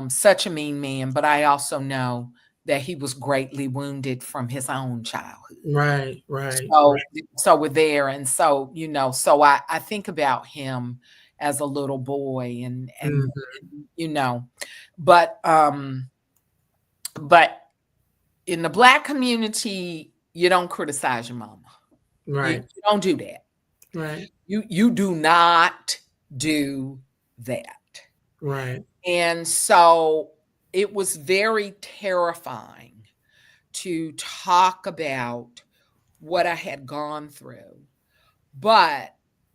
such a mean man. But I also know that he was greatly wounded from his own childhood. Right. So we're there. And so, so I think about him as a little boy and Mm-hmm. but in the Black community, you don't criticize your mama. Right. You don't do that. Right. You do not do that. Right. And so it was very terrifying to talk about what I had gone through. But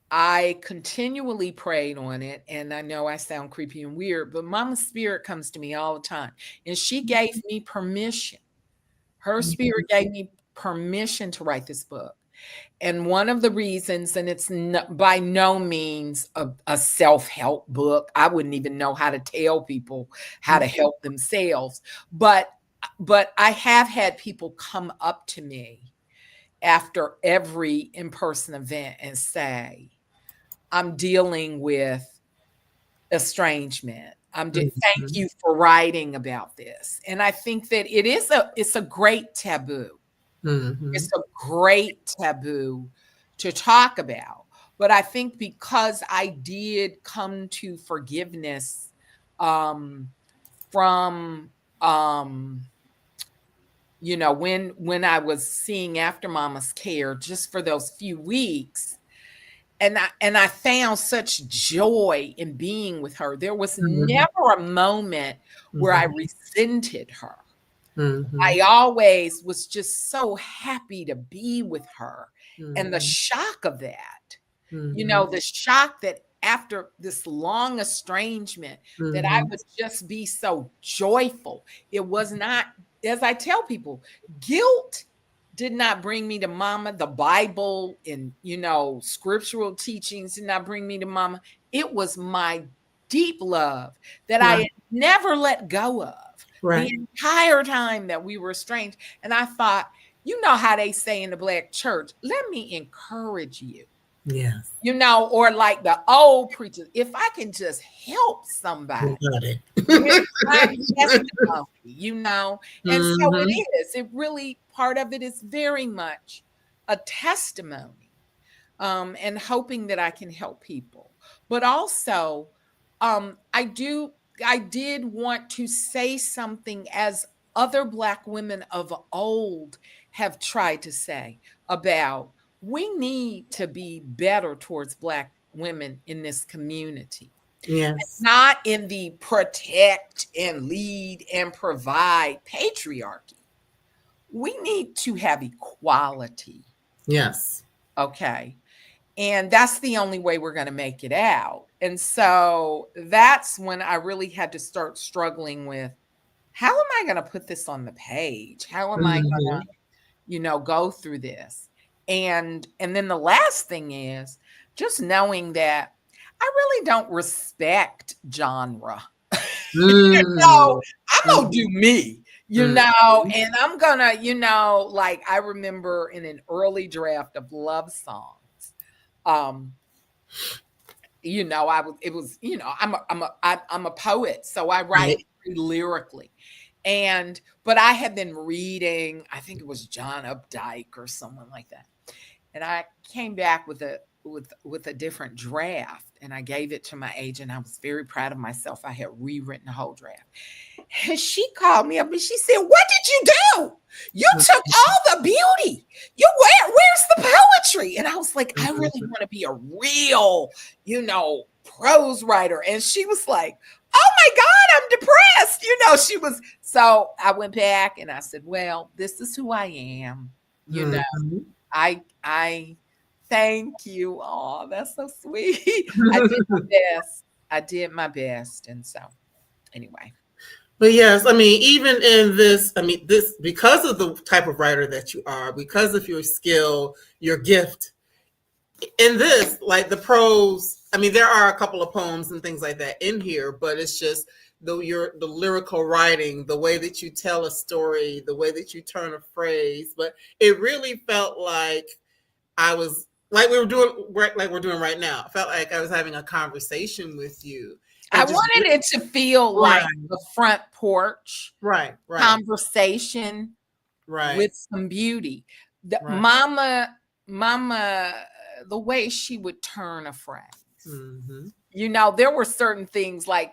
I continually prayed on it. And I know I sound creepy and weird, but Mama's spirit comes to me all the time. And she gave me permission. Her spirit gave me permission to write this book. And one of the reasons, and it's by no means a self-help book. I wouldn't even know how to tell people how to help themselves. But I have had people come up to me after every in-person event and say, I'm dealing with estrangement. Thank you for writing about this. And I think that it's a great taboo. Mm-hmm. It's a great taboo to talk about. But I think because I did come to forgiveness from when I was seeing after Mama's care just for those few weeks, and I found such joy in being with her. There was never a moment where I resented her. I always was just so happy to be with her. And the shock of that, the shock that after this long estrangement, that I would just be so joyful. It was not, as I tell people, guilt did not bring me to mama. The Bible and, scriptural teachings did not bring me to mama. It was my deep love that I had never let go of the entire time that we were estranged. And I thought, you know how they say in the Black church, let me encourage you. Yes. Or like the old preachers, if I can just help somebody with my testimony, and so it is. It really, part of it is very much a testimony, and hoping that I can help people. But also, I did want to say something, as other Black women of old have tried to say, about we need to be better towards Black women in this community. Yes. Not in the protect and lead and provide patriarchy. We need to have equality. Yes. Okay. And that's the only way we're going to make it out. And so that's when I really had to start struggling with, how am I going to put this on the page? How am I going to, go through this? And then the last thing is just knowing that I really don't respect genre. I'm going to do me, and I'm going to, like, I remember in an early draft of love songs, I'm a poet, so I write lyrically. But I had been reading, I think it was John Updike or someone like that. And I came back with a different draft, and I gave it to my agent. I was very proud of myself. I had rewritten the whole draft. And she called me up and she said, "What did you do? You took all the beauty. Where's the poetry?" And I was like, "I really want to be a real, prose writer." And she was like, "Oh my God, I'm depressed." So I went back and I said, "Well, this is who I am. I thank you." Oh, that's so sweet. I did my best. And so anyway. But yes, even in this, because of the type of writer that you are, because of your skill, your gift, in this, like the prose, there are a couple of poems and things like that in here, but it's just the lyrical writing, the way that you tell a story, the way that you turn a phrase. But it really felt like I was, like we're doing right now. I felt like I was having a conversation with you. I wanted it to feel like the front porch conversation with some beauty. Mama, the way she would turn a phrase. There were certain things like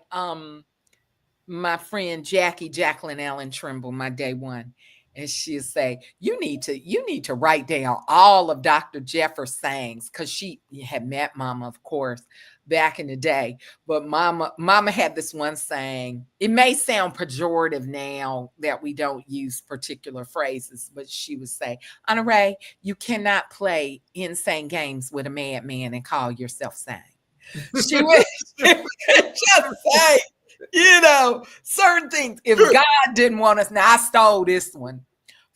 my friend Jacqueline Allen Trimble, my day one, and she'd say, you need to write down all of Dr. Jeffers' sayings, because she had met Mama, of course, back in the day. But Mama had this one saying. It may sound pejorative now that we don't use particular phrases, but she would say, "Honorée, you cannot play insane games with a madman and call yourself sane." She would just say, certain things. If God didn't want us, now I stole this one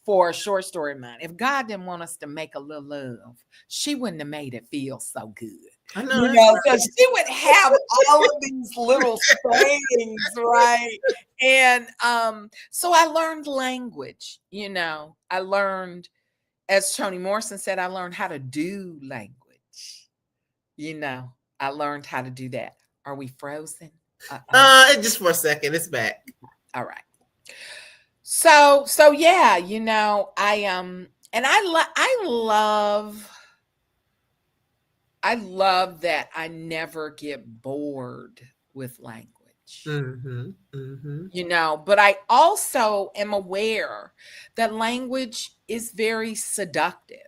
for a short story of mine. If God didn't want us to make a little love, she wouldn't have made it feel so good. I know. So she would have all of these little sayings, right? And so I learned language. I learned, as Toni Morrison said, I learned how to do language. I learned how to do that. Are we frozen? Just for a second, it's back. All right. So yeah, and I love that I never get bored with language. But I also am aware that language is very seductive.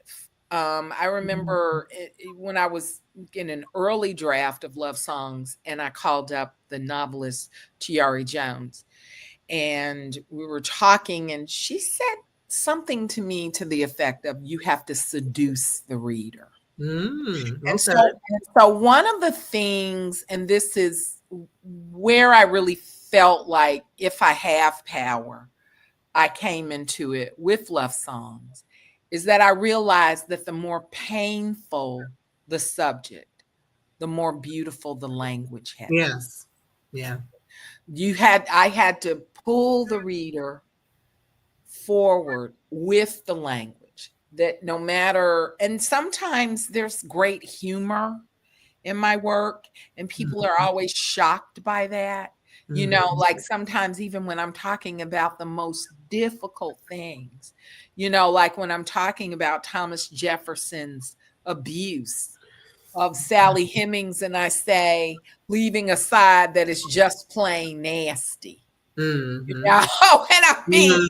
I remember when I was in an early draft of love songs, and I called up the novelist Tiari Jones, and we were talking, and she said something to me to the effect of, you have to seduce the reader. Okay. And so one of the things, and this is where I really felt like, if I have power, I came into it with love songs, is that I realized that the more painful the subject, the more beautiful the language had. Yes. Yeah. I had to pull the reader forward with the language, that no matter, and sometimes there's great humor in my work, and people are always shocked by that. Like sometimes even when I'm talking about the most difficult things, like when I'm talking about Thomas Jefferson's abuse of Sally Hemings, and I say, leaving aside that it's just plain nasty. Mm-hmm. And I mean,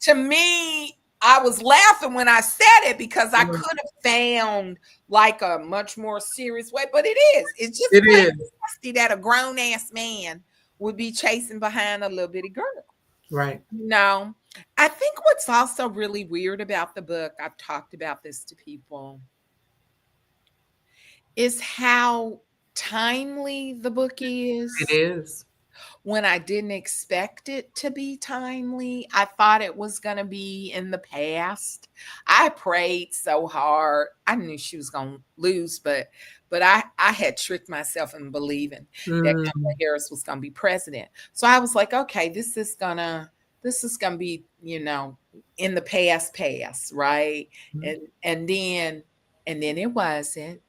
to me, I was laughing when I said it because I could have found like a much more serious way, but it is. It's just plain nasty that a grown ass man would be chasing behind a little bitty girl. Right. I think what's also really weird about the book, I've talked about this to people, is how timely the book is. It is. When I didn't expect it to be timely. I thought it was going to be in the past. I prayed so hard. I knew she was going to lose, but I had tricked myself in believing that Kamala Harris was going to be president. So I was like, okay, this is going to be, in the past, right? And then it wasn't.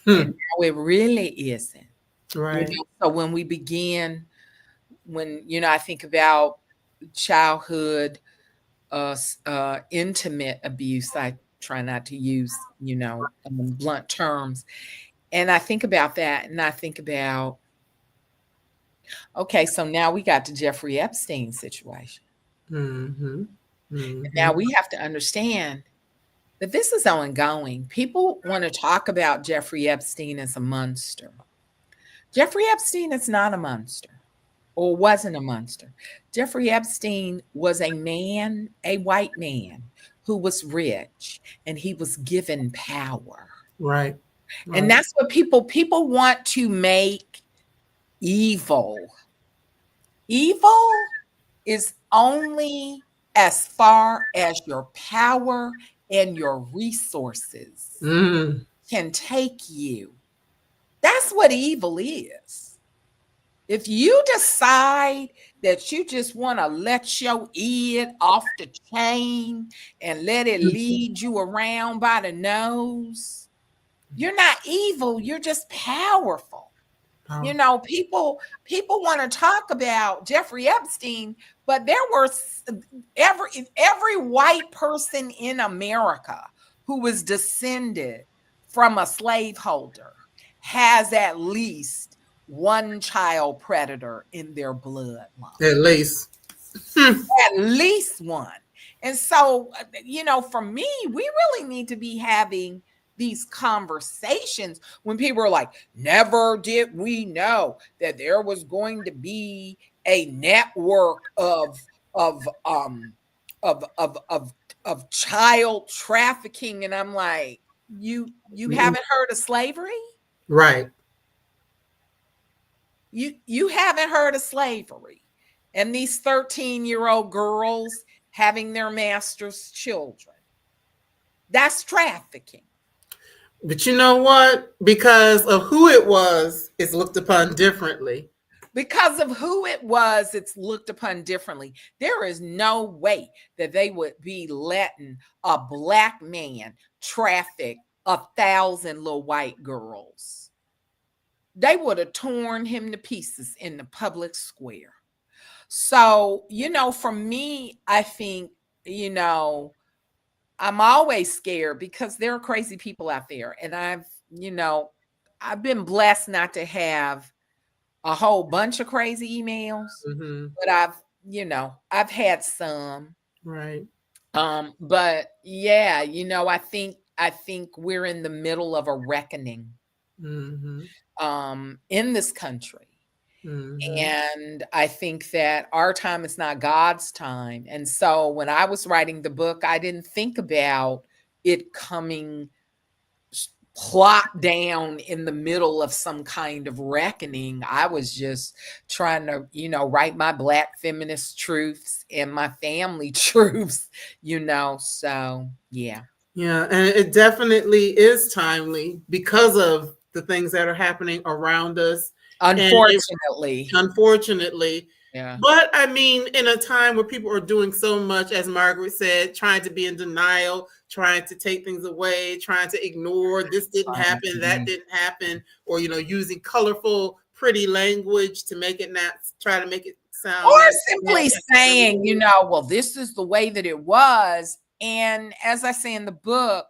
And now it really isn't. Right. So when we begin, when I think about childhood intimate abuse, I try not to use blunt terms, and I think about that, and I think about, okay, so now we got the Jeffrey Epstein situation. And now we have to understand that this is ongoing. People want to talk about Jeffrey Epstein as a monster. Jeffrey Epstein is not a monster. Or wasn't a monster. Jeffrey Epstein was a man, a white man, who was rich, and he was given power. Right. And that's what people want to make evil. Evil is only as far as your power and your resources can take you. That's what evil is. If you decide that you just want to let your id off the chain and let it lead you around by the nose, you're not evil. You're just powerful. People want to talk about Jeffrey Epstein, but there were every white person in America who was descended from a slaveholder has at least one child predator in their bloodline. At least. At least one. And so, for me, we really need to be having these conversations when people are like, never did we know that there was going to be a network of child trafficking. And I'm like, you haven't heard of slavery? Right. You haven't heard of slavery, and these 13-year-old girls having their master's children. That's trafficking. But you know what? Because of who it was, it's looked upon differently. Because of who it was, it's looked upon differently. There is no way that they would be letting a black man traffic 1,000 little white girls. They would have torn him to pieces in the public square. So, for me, I think, I'm always scared because there are crazy people out there. And I've been blessed not to have a whole bunch of crazy emails, but I've had some. Right. But yeah, I think we're in the middle of a reckoning in this country. And I think that our time is not God's time. And so when I was writing the book, I didn't think about it coming plopped down in the middle of some kind of reckoning. I was just trying to, write my Black feminist truths and my family truths, so yeah. Yeah, and it definitely is timely because of the things that are happening around us. Unfortunately. Yeah. But I mean, in a time where people are doing so much, as Margaret said, trying to be in denial, trying to take things away, trying to ignore this didn't happen, that didn't happen, or using colorful, pretty language to make it not try to make it sound Or not simply saying, well, this is the way that it was. And as I say in the book,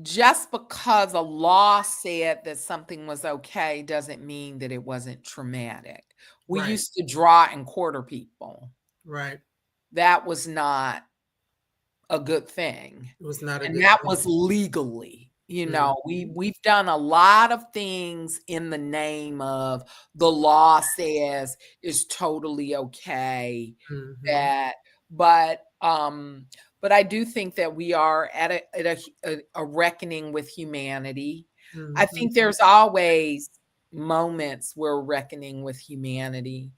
just because a law said that something was okay doesn't mean that it wasn't traumatic. We used to draw and quarter people. Right. That was not a good thing. It was not a good And that thing. was legally. We've done a lot of things in the name of the law says is totally okay. But I do think that we are at a reckoning with humanity. I think there's always moments where we're reckoning with humanity,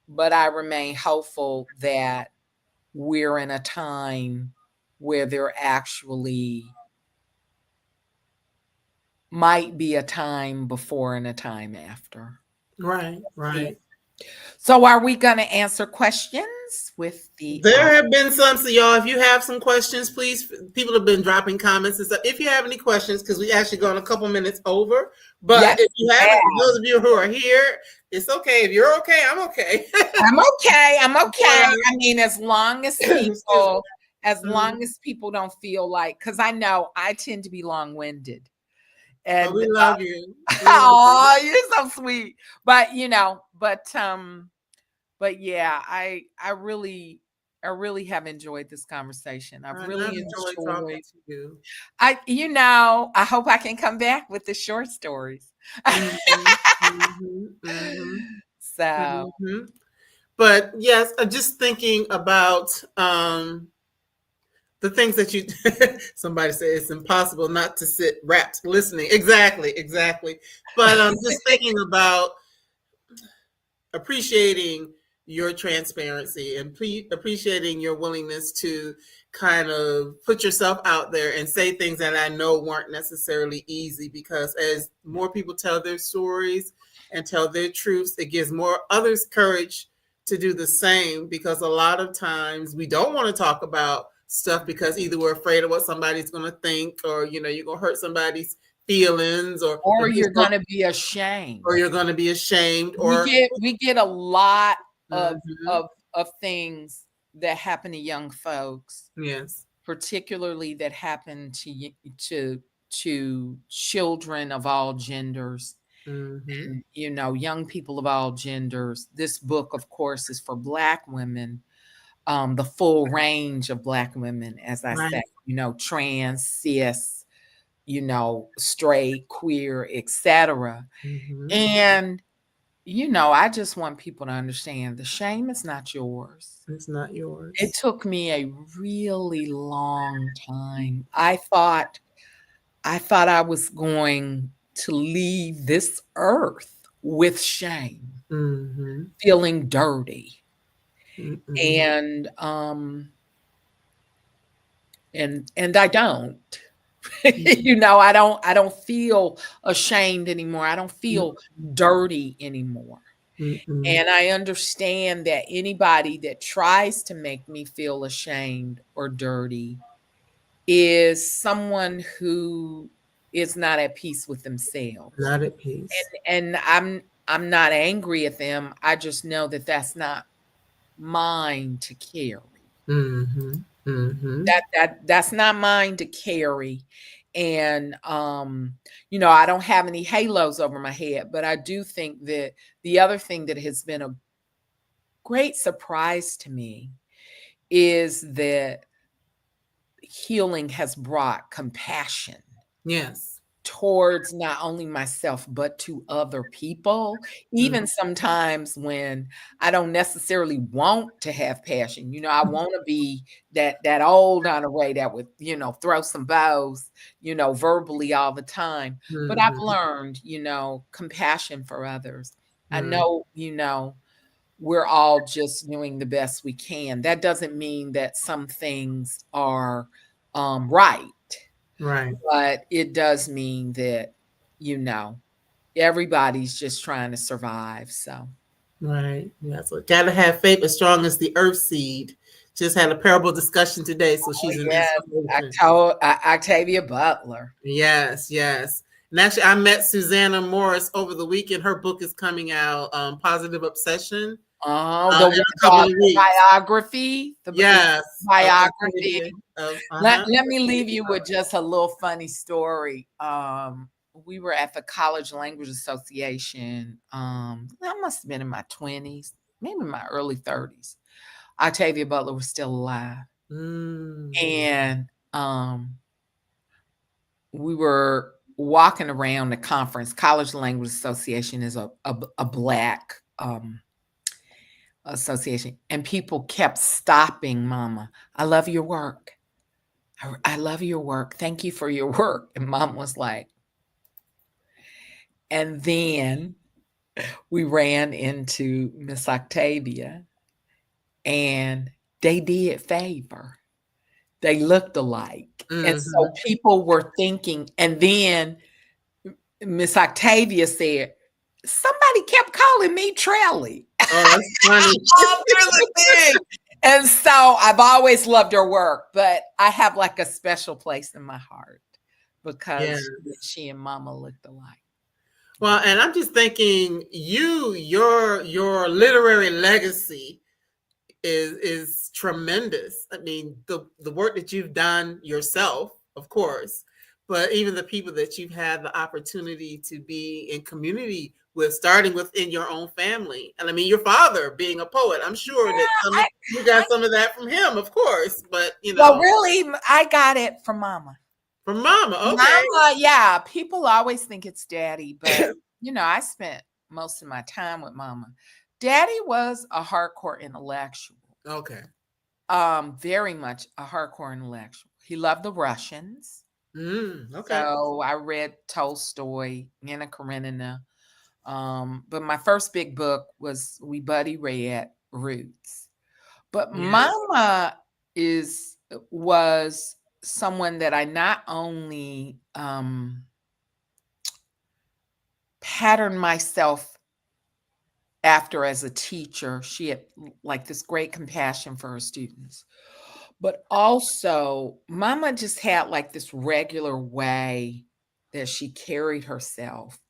but I remain hopeful that we're in a time where there actually might be a time before and a time after. Right. So are we going to answer questions with the... There have been some, so y'all, if you have some questions, please, people have been dropping comments and stuff. If you have any questions, because we actually gone a couple minutes over, but if you haven't, those of you who are here, it's okay. If you're okay, I'm okay. I'm okay. I mean, as long as people don't feel like, because I know I tend to be long-winded. And we love you. Oh, you're so sweet. But yeah, I really have enjoyed this conversation. I've really enjoyed talking to you. I hope I can come back with the short stories. So, but yes, just thinking about the things that you somebody said it's impossible not to sit rapt listening. Exactly. But I'm just thinking about appreciating your transparency and appreciating your willingness to kind of put yourself out there and say things that I know weren't necessarily easy, because as more people tell their stories and tell their truths, it gives more others courage to do the same, because a lot of times we don't want to talk about stuff because either we're afraid of what somebody's going to think, or you're going to hurt somebody's feelings, or you're going to be ashamed, or we get a lot of things that happen to young folks, yes, particularly that happen to children of all genders, and, young people of all genders. This book, of course, is for Black women, the full range of Black women, as I said, trans, cis, straight, queer, etc. And I just want people to understand the shame is not yours. It's not yours. It took me a really long time. I thought I was going to leave this earth with shame, feeling dirty. And I don't. I don't feel ashamed anymore. I don't feel dirty anymore. And I understand that anybody that tries to make me feel ashamed or dirty is someone who is not at peace with themselves. Not at peace. And I'm not angry at them. I just know that that's not mine to carry. That's not mine to carry. And I don't have any halos over my head, but I do think that the other thing that has been a great surprise to me is that healing has brought compassion. Yes. towards not only myself, but to other people, even sometimes when I don't necessarily want to have passion. I want to be that old Honorée that would, throw some bows, verbally all the time. But I've learned, compassion for others. I know, we're all just doing the best we can. That doesn't mean that some things are right. Right. But it does mean that, everybody's just trying to survive. So, Right. Yeah. So gotta have faith as strong as the earth seed. Just had a parable discussion today, so she's an yes, inspiration. Octavia Butler. Yes, yes. And actually, I met Susanna Morris over the weekend. Her book is coming out, Positive Obsession. Oh, In a couple of the weeks. biography. Yes. Biography. Uh-huh. Let me leave you with just a little funny story. We were at the College Language Association. I must have been in my 20s, maybe my early 30s. Octavia Butler was still alive. And we were walking around the conference. College Language Association is a Black association. And people kept stopping Mama. I love your work. I love your work. Thank you for your work. And Mom was like, and then we ran into Miss Octavia and they did favor. They looked alike. And so people were thinking, and then Miss Octavia said, somebody kept calling me Trelly. Oh, that's funny. And so I've always loved her work, but I have like a special place in my heart because she and Mama looked alike. Well, and I'm just thinking, your literary legacy is tremendous. I mean, the work that you've done yourself, of course, but even the people that you've had the opportunity to be in community with, starting within your own family. And I mean, your father being a poet, I'm sure that you got some of that from him, of course. But well, really, I got it from Mama. From Mama, okay. Mama, yeah. People always think it's Daddy, but I spent most of my time with Mama. Daddy was a hardcore intellectual. Okay. Very much a hardcore intellectual. He loved the Russians. Okay. So I read Tolstoy, Anna Karenina. But my first big book was we buddy read Roots. But Mama was someone that I not only patterned myself after as a teacher. She had like this great compassion for her students. But also, Mama just had like this regular way that she carried herself.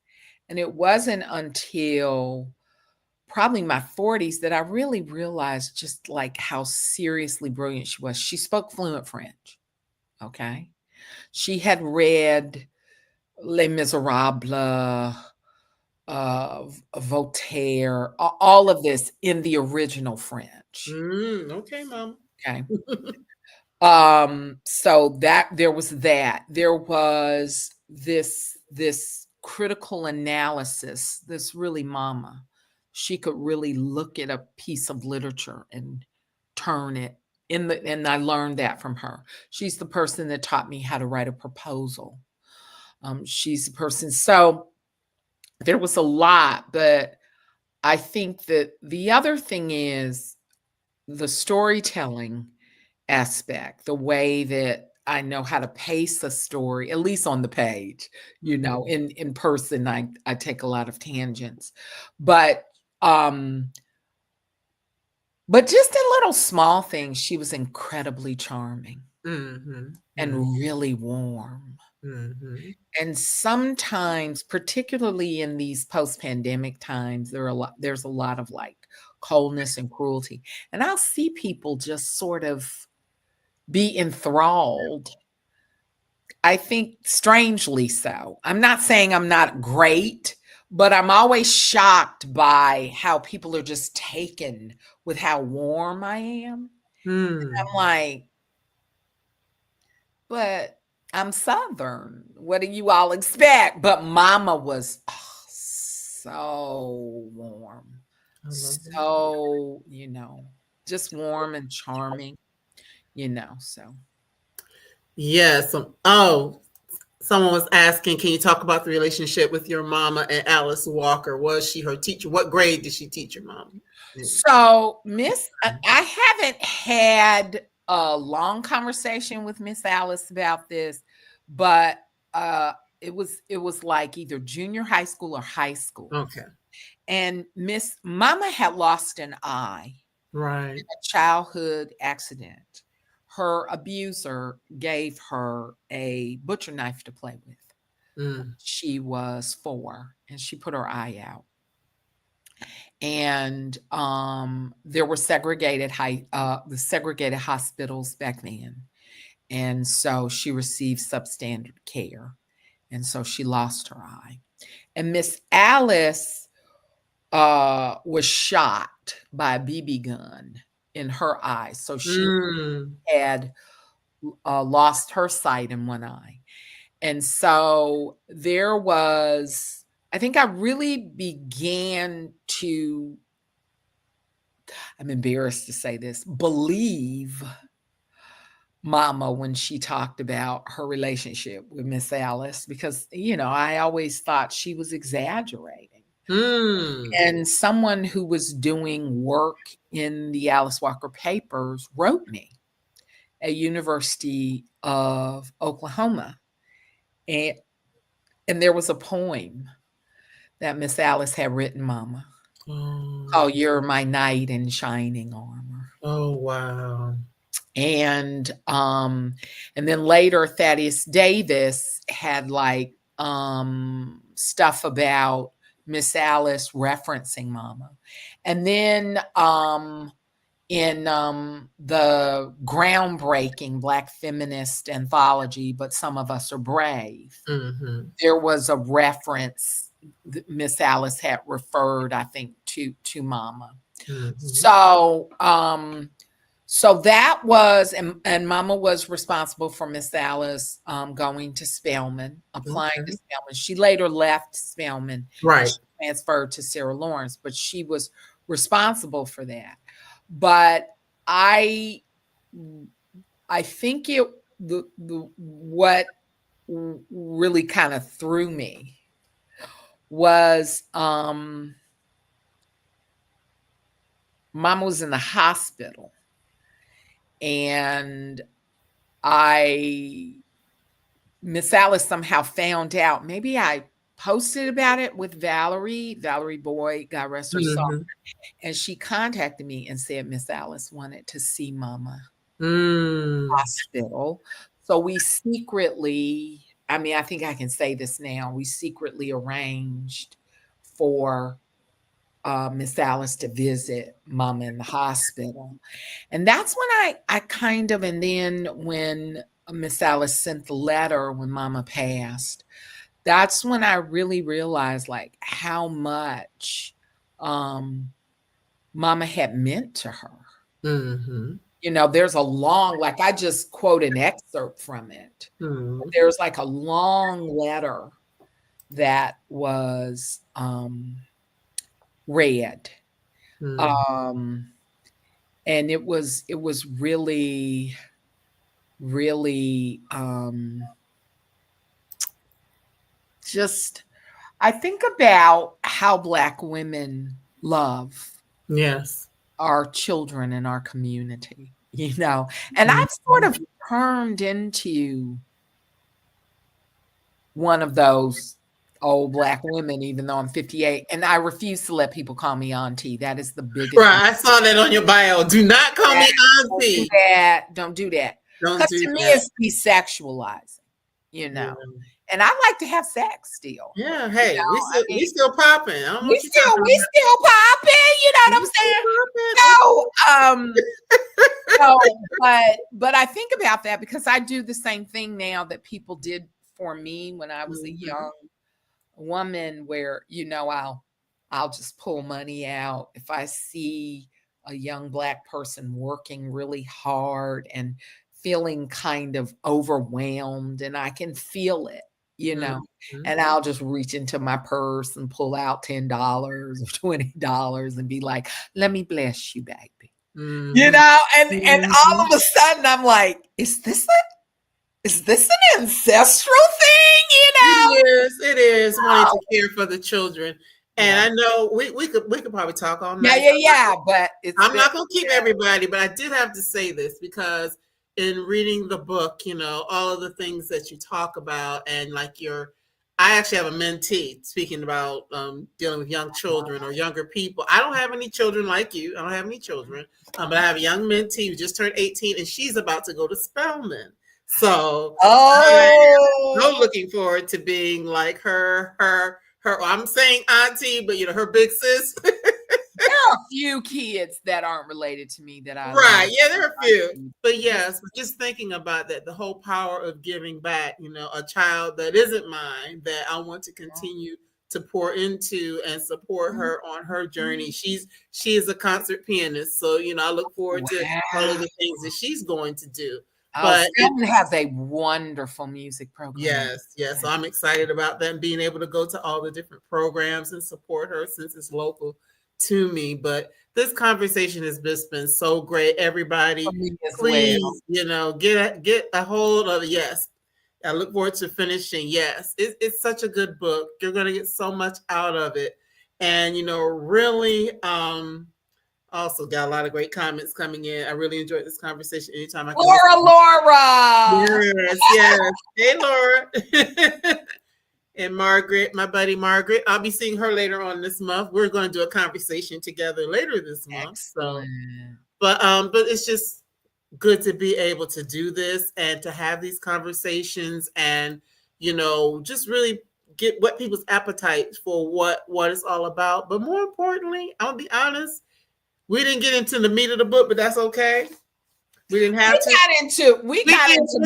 And it wasn't until probably my 40s that I really realized just like how seriously brilliant she was. She spoke fluent French. Okay. She had read Les Miserables, Voltaire, all of this in the original French. Okay, Mom. Okay. So that there was that. There was this critical analysis, this really Mama. She could really look at a piece of literature and turn it and I learned that from her. She's the person that taught me how to write a proposal. She's the person. So there was a lot, but I think that the other thing is the storytelling aspect, the way that I know how to pace a story, at least on the page. In person, I take a lot of tangents, but just in little small things, she was incredibly charming and really warm. And sometimes, particularly in these post-pandemic times, there's a lot of like coldness and cruelty. And I'll see people just sort of be enthralled. I think strangely so. I'm not saying I'm not great, but I'm always shocked by how people are just taken with how warm I am. And I'm like, but I'm Southern. What do you all expect? But Mama was so warm. I love that. So, just warm and charming, so. Yes. Oh, someone was asking, can you talk about the relationship with your mama and Alice Walker? Was she her teacher? What grade did she teach your mom? So, I haven't had a long conversation with Miss Alice about this, but it was like either junior high school or high school. Okay. And Miss Mama had lost an eye Right. in a childhood accident. Her abuser gave her a butcher knife to play with. She was 4 and she put her eye out. And there were segregated hospitals back then. And so she received substandard care. And so she lost her eye. And Miss Alice was shot by a BB gun in her eye. So she had lost her sight in one eye. And so there was, I think I really began to, I'm embarrassed to say this, believe Mama when she talked about her relationship with Miss Alice, because, I always thought she was exaggerating. And someone who was doing work in the Alice Walker papers wrote me at University of Oklahoma. And there was a poem that Miss Alice had written Mama called "You're My Knight in Shining Armor." Oh, wow. And then later Thaddeus Davis had like stuff about Miss Alice referencing Mama. And then in the groundbreaking Black feminist anthology, But Some of Us Are Brave, there was a reference Miss Alice had referred, I think, to Mama. So that was, and Mama was responsible for Miss Alice going to Spelman, applying to Spelman. She later left Spelman, right? She transferred to Sarah Lawrence, but she was responsible for that. But I think what really kind of threw me was Mama was in the hospital, and Miss Alice somehow found out. Maybe I posted about it with Valerie Boyd, God rest her soul. And she contacted me and said Miss Alice wanted to see Mama hospital. So we secretly, I think I can say this now, we secretly arranged for Miss Alice to visit Mama in the hospital. And that's when I kind of, and then when Miss Alice sent the letter when Mama passed, that's when I really realized like how much Mama had meant to her. There's a long, like I just quote an excerpt from it. There's like a long letter that was read. And it was really, really just, I think about how Black women love our children in our community, and I've sort of turned into one of those old Black women, even though I'm 58, and I refuse to let people call me auntie. That is the biggest. Right, I saw that on your bio. Do not call me auntie. Don't do that. Because to me, it's desexualizing, And I like to have sex still. Yeah, hey, we still popping. We still popping. You know what I'm saying? No, but I think about that because I do the same thing now that people did for me when I was a young woman, where I'll just pull money out if I see a young Black person working really hard and feeling kind of overwhelmed and I can feel it, Mm-hmm. and I'll just reach into my purse and pull out $10 or $20 and be like, let me bless you, baby. Mm-hmm. And all of a sudden I'm like, is this an ancestral thing? It is wanting to care for the children. And I know we could probably talk all night. But I'm not gonna keep everybody, but I did have to say this because in reading the book, all of the things that you talk about, and like I actually have a mentee speaking about dealing with young children or younger people. I don't have any children like you. I don't have any children, but I have a young mentee who just turned 18, and she's about to go to Spelman. So I'm looking forward to being like her. I'm saying auntie, but her big sis. There are a few kids that aren't related to me that I right. Yeah, there are a few. But yes, just thinking about that, the whole power of giving back, a child that isn't mine, that I want to continue to pour into and support her on her journey. She is a concert pianist. So, I look forward to all of the things that she's going to do. But Spelman has a wonderful music program. Yes. So I'm excited about that and being able to go to all the different programs and support her since it's local to me. But this conversation has just been so great. Everybody, please, get a hold of it. Yes. I look forward to finishing. Yes. It's such a good book. You're going to get so much out of it. And, really, also got a lot of great comments coming in. I really enjoyed this conversation anytime I can. Laura. Yes. Hey, Laura. And Margaret, my buddy Margaret. I'll be seeing her later on this month. We're going to do a conversation together later this month. Excellent. So, but it's just good to be able to do this and to have these conversations and, just really get what people's appetite for what it's all about. But more importantly, I'll be honest, we didn't get into the meat of the book, but that's okay. We didn't have to. We got into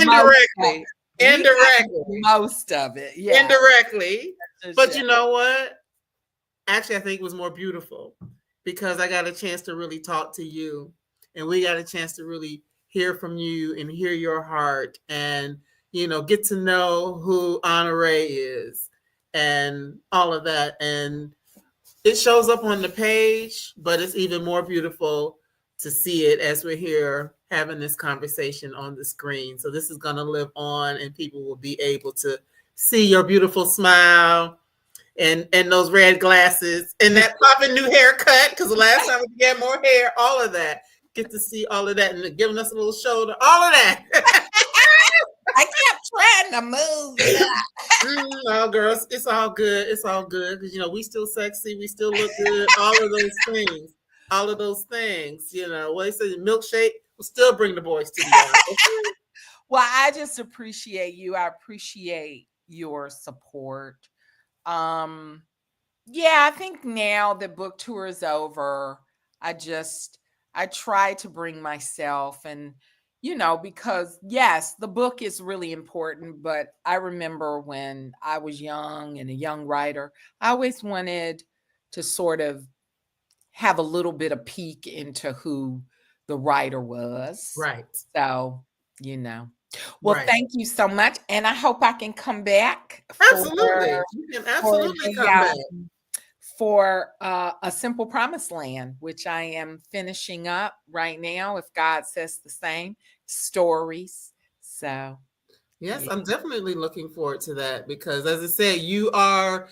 indirectly. Most of it. Yeah. Indirectly. But you know what? Actually, I think it was more beautiful because I got a chance to really talk to you and we got a chance to really hear from you and hear your heart and, get to know who Honorée is and all of that. And it shows up on the page, but it's even more beautiful to see it as we're here having this conversation on the screen. So this is going to live on and people will be able to see your beautiful smile and those red glasses and that popping new haircut because the last time we had more hair, all of that. Get to see all of that and giving us a little shoulder, all of that. I kept trying to move. No, girls, it's all good. It's all good because, we still sexy. We still look good. All of those things. What they say, milkshake will still bring the boys together. Okay? Well, I just appreciate you. I appreciate your support. I think now that book tour is over, I try to bring myself and, because yes, the book is really important, but I remember when I was young and a young writer, I always wanted to sort of have a little bit of peek into who the writer was. Right. So, Well, thank you so much. And I hope I can come back. Absolutely. You can absolutely come back. For A Simple Promised Land, which I am finishing up right now, if God says the same, stories. So yes, I'm definitely looking forward to that because as I said, you have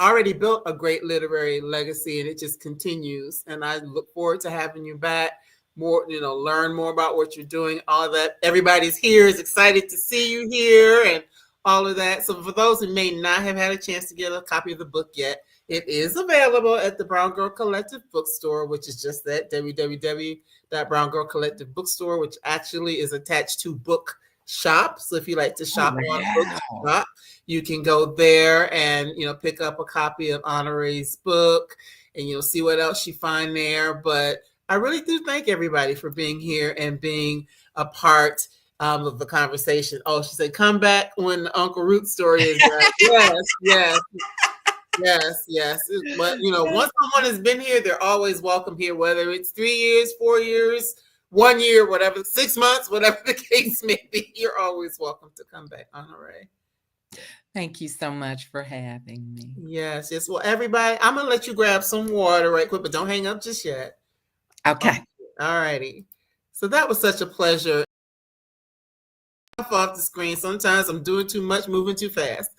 already built a great literary legacy and it just continues. And I look forward to having you back more, learn more about what you're doing, all of that. Everybody's here is excited to see you here and all of that. So for those who may not have had a chance to get a copy of the book yet, it is available at the Brown Girl Collective Bookstore, which is just that, www.browngirlcollectivebookstore, Bookstore, which actually is attached to Bookshop. So if you like to shop on Bookshop, you can go there and, pick up a copy of Honorée's book and you'll see what else you find there. But I really do thank everybody for being here and being a part of the conversation. Oh, she said, come back when the Uncle Root story is yes. But once someone has been here, they're always welcome here, whether it's 3 years, 4 years, 1 year, whatever, 6 months, whatever the case may be, you're always welcome to come back, Honorée. Thank you so much for having me. Yes, yes. Well, everybody, I'm gonna let you grab some water right quick, but don't hang up just yet. Okay. All righty. So that was such a pleasure. Off the screen. Sometimes I'm doing too much, moving too fast.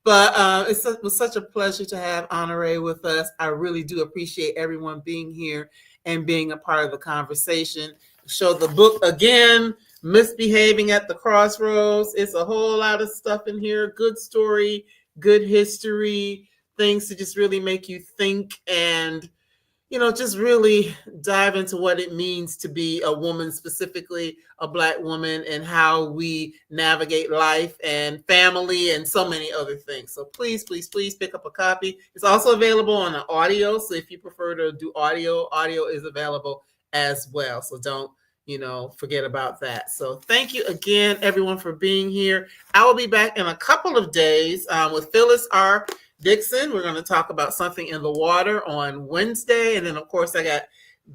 But it was such a pleasure to have Honorée with us. I really do appreciate everyone being here and being a part of the conversation. Show the book again, Misbehaving at the Crossroads. It's a whole lot of stuff in here. Good story, good history, things to just really make you think and just really dive into what it means to be a woman, specifically a Black woman, and how we navigate life and family and so many other things. So please, please, please pick up a copy. It's also available on the audio. So if you prefer to do audio is available as well. So don't, forget about that. So thank you again, everyone, for being here. I will be back in a couple of days with Phyllis R. Dixon. We're going to talk about something in the water on Wednesday. And then, of course, I got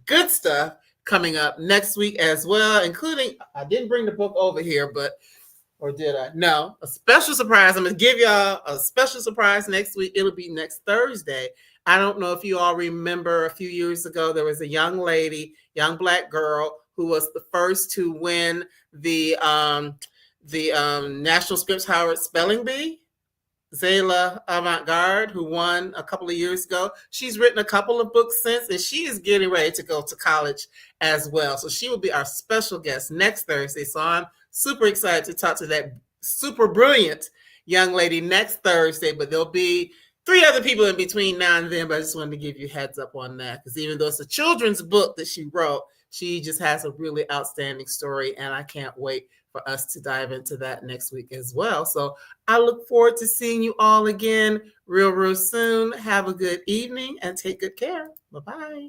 good stuff coming up next week as well, including, I didn't bring the book over here, or did I? No, a special surprise. I'm going to give y'all a special surprise next week. It'll be next Thursday. I don't know if you all remember a few years ago, there was a young lady, young Black girl, who was the first to win the National Scripps Howard Spelling Bee. Zayla Avant-Garde, who won a couple of years ago. She's written a couple of books since, and she is getting ready to go to college as well. So she will be our special guest next Thursday. So I'm super excited to talk to that super brilliant young lady next Thursday, but there'll be 3 other people in between now and then, but I just wanted to give you a heads up on that, because even though it's a children's book that she wrote, she just has a really outstanding story, and I can't wait for us to dive into that next week as well. So I look forward to seeing you all again real soon. Have a good evening and take good care. Bye-bye.